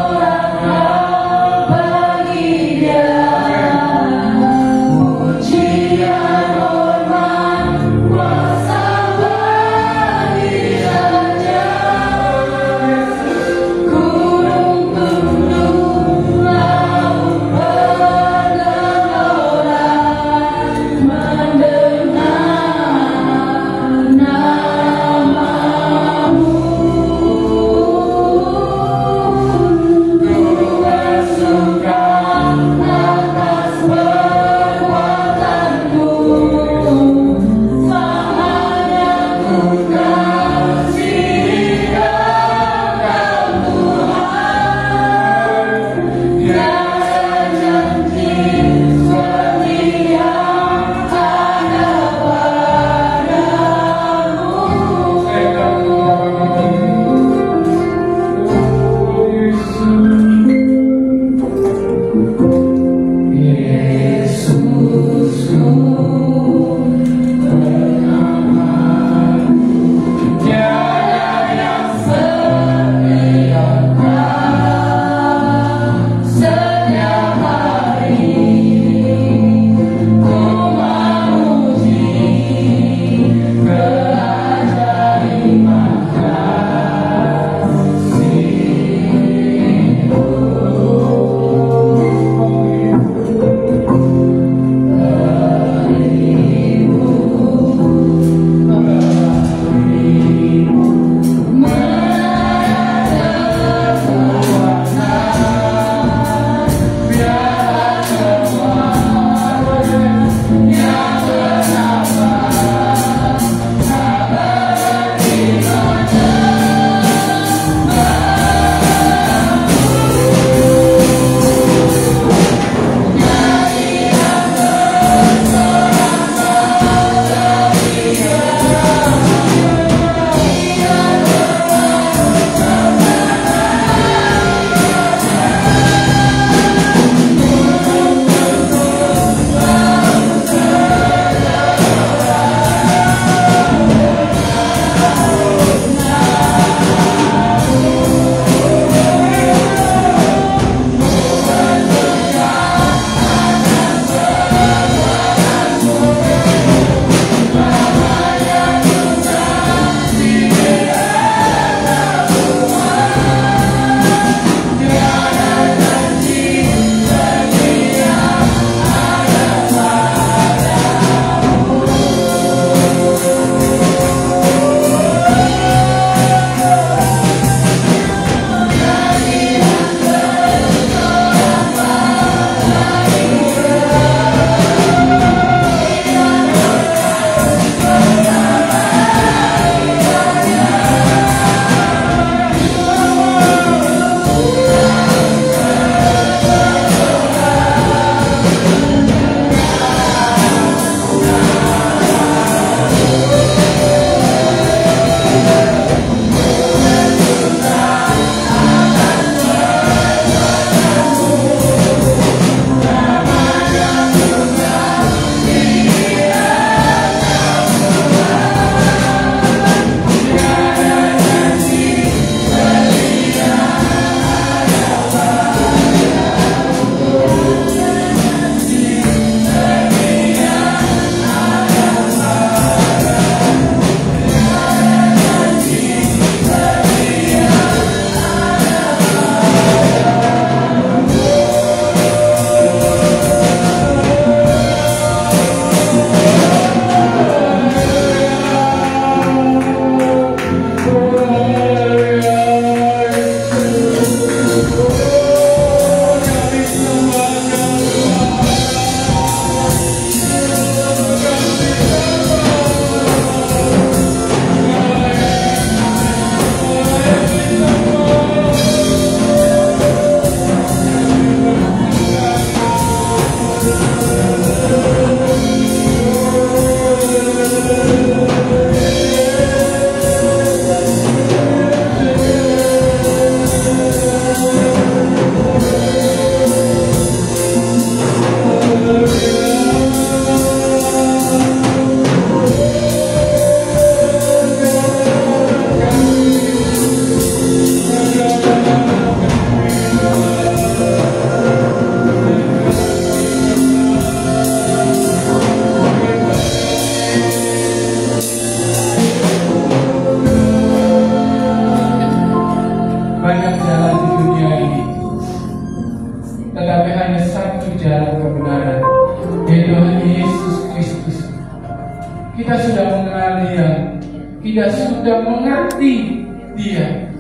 kita sudah mengerti Dia,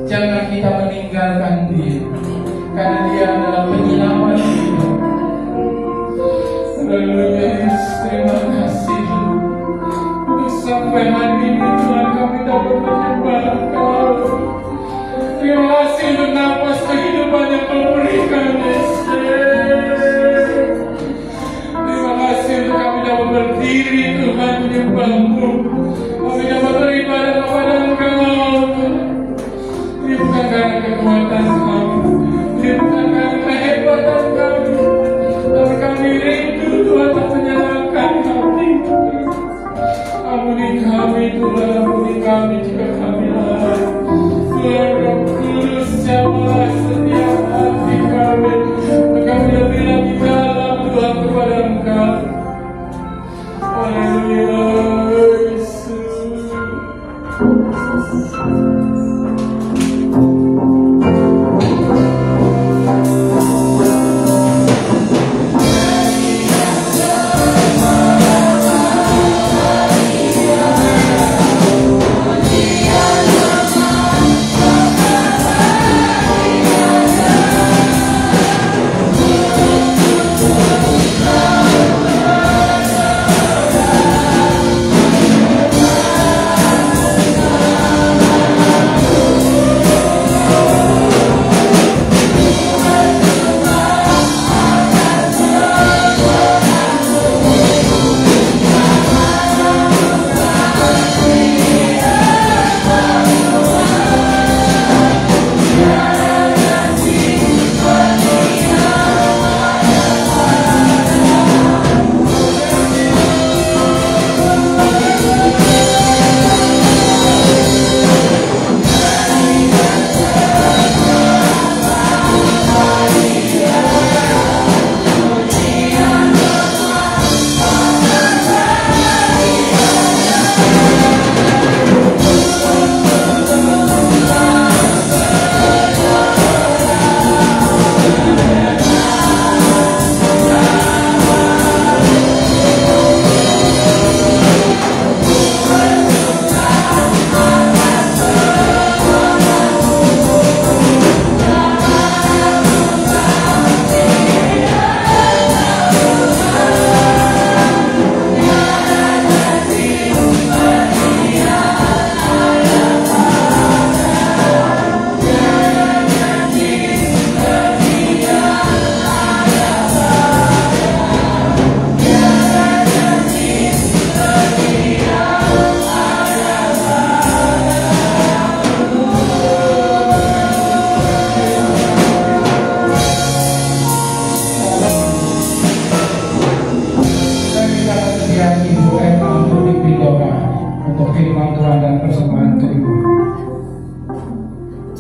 jangan kita meninggalkan Dia, karena Dia adalah penyelamat kita. Haleluya, Yesus, terima kasih untuk sampai hari ini Tuhan kami dapat menyembah Engkau. Terima kasih untuk nafas kehidupan yang Kau berikan, Yesus. Terima kasih untuk kami dapat berdiri Tuhan menyembah-Mu. Kami dapat beribadah kepada Engkau. Ini bukan karena kekuatan kami, ini bukan karena kehebatan kami, tapi kami rindu Tuhan untuk menyenangkan hati. Ampuni kami Tuhan, ampuni kami jika kami lalai. Tuhan Roh Kudus, jamalah setiap hati kami, kami lebih lagi dalam Tuhan kepada Engkau. Haleluya, Yesus.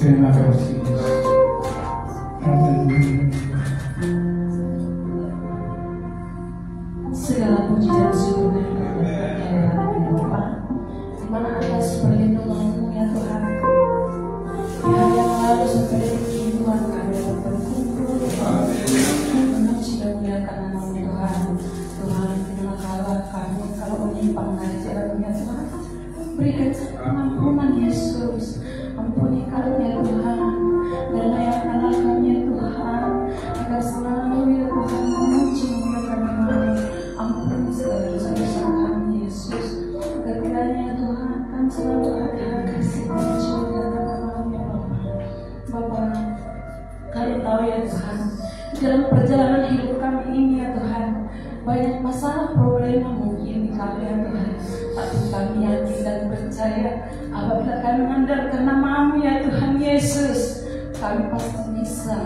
Terima kasih. Segala puji dan syukur dan Bapa, di mana atas perlindungan-Mu ya Tuhan, di hari yang lalu sampai detik ini Tuhan kami dapat berkumpul memuji dan memuliakan nama-Mu Tuhan. Tuhan, bila kami kalau menyimpang dari jalan-Mu ya Tuhan, berikan pengampunan Yesus, ampuni kami ya Tuhan, dan layakkanlah kami ya Tuhan, agar selalu ya Tuhan memuji memuliakan nama-Mu. Ampuni segala dosa-dosa kami Yesus, agar kiranya ya Tuhan kami selalu ada kasih dan cinta nama-Mu ya Bapa. Kami tahu ya Tuhan, di dalam perjalanan hidup kami ini ya Tuhan, banyak masalah problema mungkin di kami ya Tuhan, tapi kami yakin dan percaya apabila kami mengandalkan nama-Mu ya Tuhan Yesus, kami pasti bisa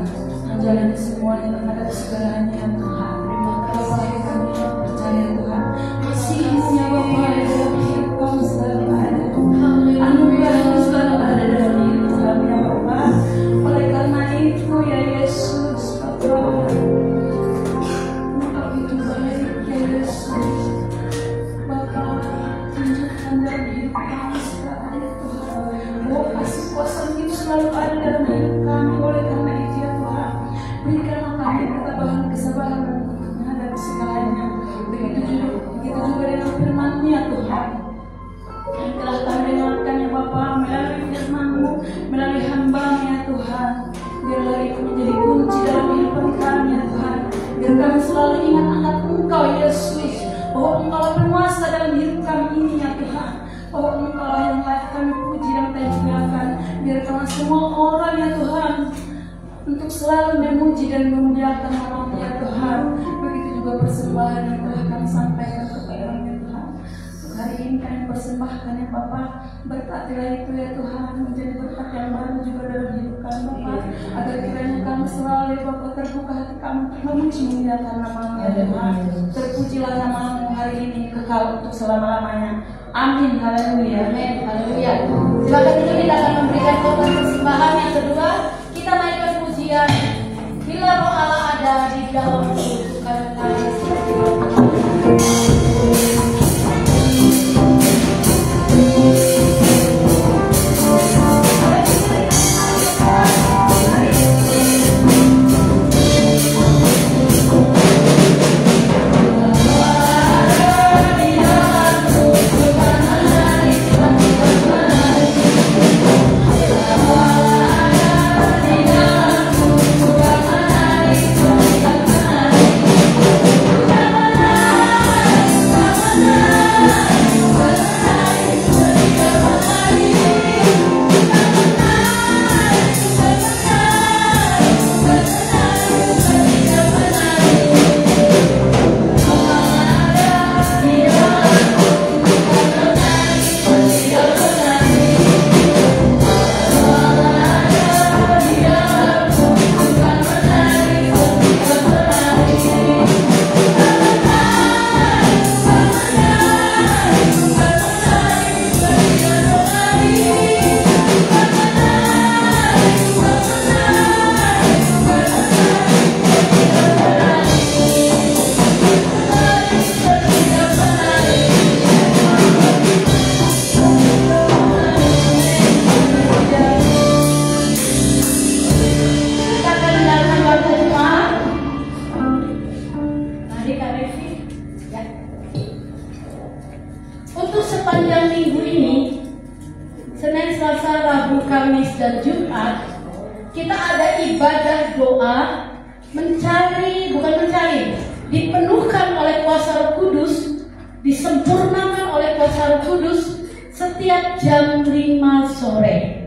menjalani semuanya terhadap segalanya ya Tuhan. Terima kasih kami percaya Tuhan, kasih-Mu ya Bapa dalam hidup kami selalu ada, anugerah-Mu selalu ada dalam hidup kami ya Bapa. Oleh karena itu ya Yesus Bapa, Engkau itu baik ya Yesus Bapa, tunjukkan dalam hidup kami selalu ada Tuhan. Oh, kasih kuasa-Mu itu selalu ada dalam hidup kami. Oleh karena itu ya Tuhan, berikanlah kami ketabahan kesabaran menghadapi segalanya Biarlah itu menjadi kunci dalam kehidupan kami ya Tuhan. Biar kami selalu ingat akan Engkau Yesus, bahwa Engkau lah penguasa dalam hidup kami ini ya Tuhan. Bahwa Engkau lah yang layak kami puji dan kami muliakan. Biarkanlah semua orang ya Tuhan untuk selalu memuji dan memuliakan nama-Mu ya Tuhan. Begitu juga persembahan yang telah kami sampaikan kepada-Mu ya Tuhan. Untuk hari ini kami persembahkan ya Bapa. Berkatilah itu ya Tuhan, menjadi berkat yang baru juga dalam hidup kami Bapa. Agar kiranya kami selalu ya Bapa terbuka hati kami untuk memuji memuliakan nama-Mu ya Tuhan. Terpujilah nama-Mu hari ini kekal untuk selama-lamanya. Amin. Haleluya. Amin. Haleluya. Silakan dulu, kita akan memberikan korban persembahan yang kedua. Kita naikkan pujian. Bila Roh Allah ada di dalam kehidupan kami. Disempurnakan oleh kuasa Roh Kudus setiap jam 5 sore.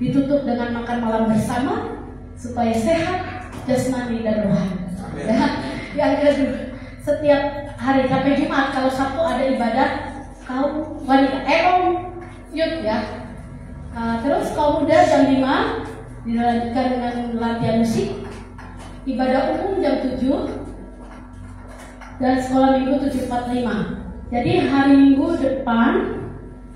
Ditutup dengan makan malam bersama supaya sehat jasmani dan rohani. Ya, yang kedua, setiap hari sampai Jumat, kalau Sabtu ada ibadah kaum wanita, youth ya. Terus kaum muda jam 5 dilanjutkan dengan latihan musik. Ibadah umum jam 7 dan sekolah minggu 7.45. Jadi hari Minggu depan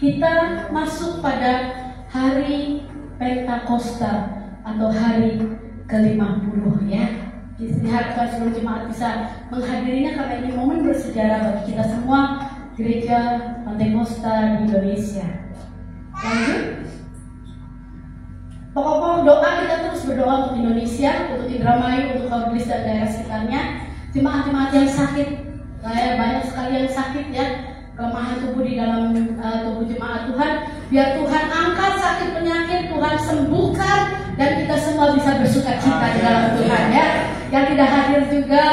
kita masuk pada hari Pentakosta atau hari ke-50 ya. Diharapkan seluruh jemaat bisa menghadirinya karena ini momen bersejarah bagi kita semua gereja Pentakosta di Indonesia. Lanjut. Pokok-pokok doa, kita terus berdoa untuk Indonesia, untuk Indramayu, untuk Kabupaten dan daerah sekitarnya. Jemaat-jemaat yang sakit, banyak sekali yang sakit ya, kelemahan tubuh di dalam tubuh jemaat Tuhan. Biar Tuhan angkat sakit penyakit, Tuhan sembuhkan, dan kita semua bisa bersuka cita di dalam Tuhan ya. Yang tidak hadir juga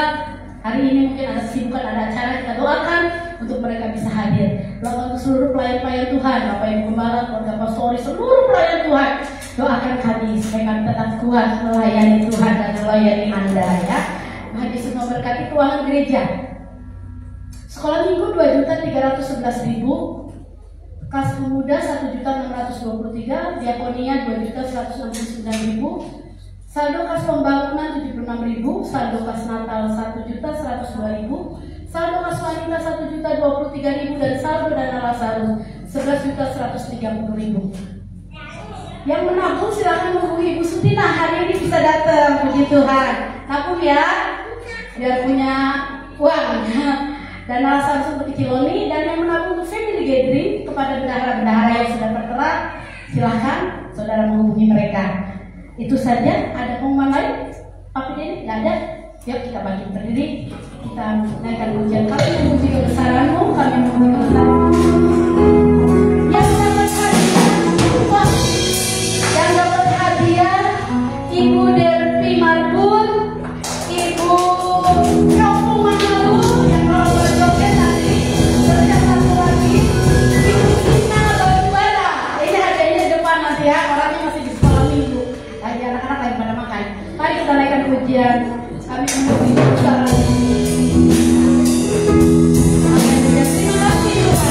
hari ini mungkin ada kesibukan, ada acara, kita doakan untuk mereka bisa hadir. Doakan untuk seluruh pelayan-pelayan Tuhan, Bapak Ibu Gembala, keluarga pastori, seluruh pelayan Tuhan. Doakan kami supaya kami tetap kuat melayani Tuhan dan melayani Anda ya. Tuhan Yesus memberkati keuangan gereja. Sekolah minggu 2.311.000, kelas pemuda 1.623, diakonia 2.169.000, saldo kas pembangunan 76.000, saldo kas Natal 1.102.000, saldo kas wanita 1.023.000, dan saldo dana Lazarus 11.130.000. Yang menabung silakan menghubungi Ibu Sutina, hari ini bisa datang, puji Tuhan. Nabung ya, biar punya uang. Dan alasan untuk Ciloni, dan yang menabung untuk family gathering kepada bendahara-bendahara yang sudah tertera, silahkan saudara menghubungi mereka. Itu saja. Ada pengumuman lain? Pak Denny? Tidak ada? Yuk kita bagi berdiri, kita naikkan pujian. Kami memuji kebesaran-Mu, kami memuji kebesaran-Mu. Yang dapat hadiah, Ibu Dewi. pujian. Kami memuji Tuhan. Haleluya. Terima kasih Tuhan.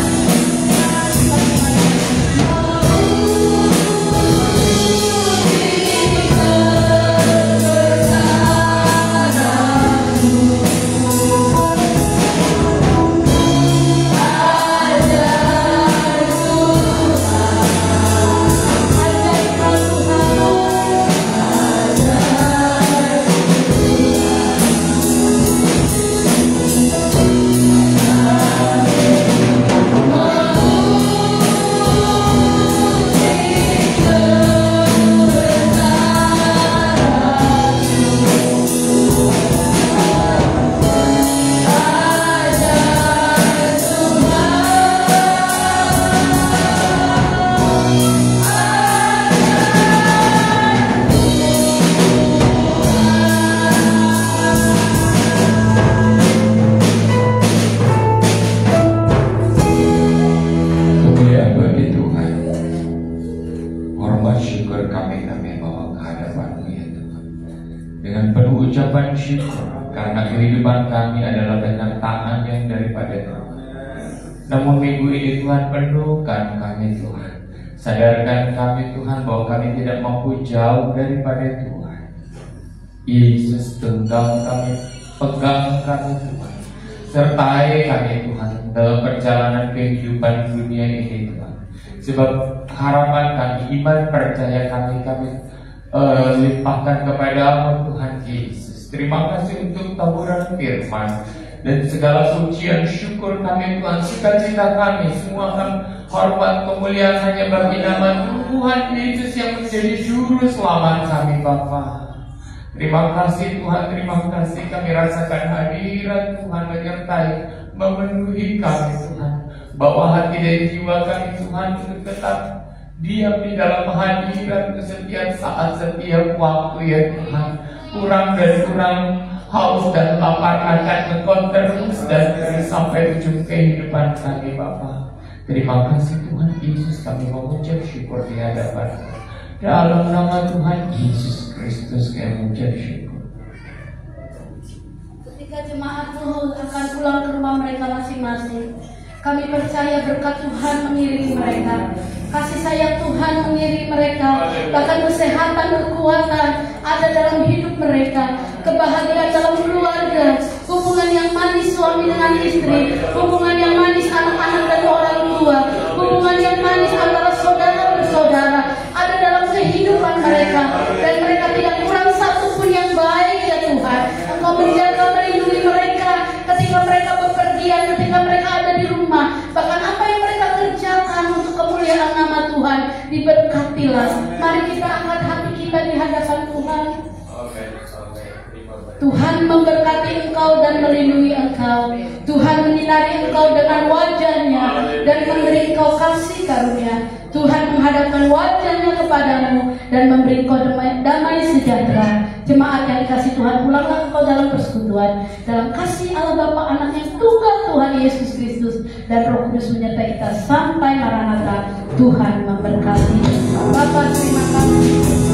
Ucapan syukur karena kehidupan kami adalah dengan tangan yang daripada Tuhan. Namun minggu ini Tuhan penuhkan kami Tuhan. Sadarkan kami Tuhan bahwa kami tidak mampu jauh daripada Tuhan. Yesus, genggam kami, pegang kami Tuhan. Sertai kami Tuhan dalam perjalanan kehidupan dunia ini Tuhan. Sebab harapan kami, iman percaya kami limpahkan kepada-Mu Tuhan Yesus. Terima kasih untuk taburan firman dan segala pujian syukur kami Tuhan, sukacita kami semua akan hormat kemuliaan hanya bagi nama Tuhan Yesus yang menjadi juru selamat kami Bapa. Terima kasih Tuhan, terima kasih kami rasakan hadirat Tuhan menyertai, memenuhi kami Tuhan. Bawa hati dan jiwa kami Tuhan untuk tetap diam di dalam hadirat setiap saat, setiap waktu ya Tuhan. Kurang dan kurang haus dan lapar akan Engkau terus dan terus sampai ujung kehidupan kami Bapa. Terima kasih Tuhan Yesus, kami mengucap syukur di hadapan dalam nama Tuhan Yesus Kristus kami mengucap syukur. Ketika jemaat akan pulang ke rumah mereka masing-masing, kami percaya berkat Tuhan mengiringi mereka, kasih sayang Tuhan mengiringi mereka, bahkan kesehatan, kekuatan ada dalam hidup mereka, kebahagiaan dalam keluarga, hubungan yang manis suami dengan istri, hubungan yang manis anak-anak dan orang tua, hubungan yang manis antara saudara bersaudara ada dalam kehidupan mereka, dan mereka tidak kurang satu pun yang baik ya Tuhan. Engkau menjaga, melindungi mereka ketika mereka bepergian, ketika mereka ada di rumah, bahkan apa yang mereka kerjakan untuk kemuliaan nama Tuhan diberkatilah. Mari kita angkat hati kita di hadapan Tuhan. Tuhan memberkati engkau dan melindungi engkau. Tuhan menyinari engkau dengan wajahnya dan memberi engkau kasih karunia. Tuhan menghadapkan wajahnya kepadamu dan memberi engkau damai sejahtera. Jemaat yang dikasih Tuhan, pulanglah engkau dalam persekutuan, dalam kasih Allah Bapa, Anak yang tunggal Tuhan Yesus Kristus dan Roh Kudus menyertai kita sampai Maranatha. Tuhan memberkati. Bapa, terima kasih.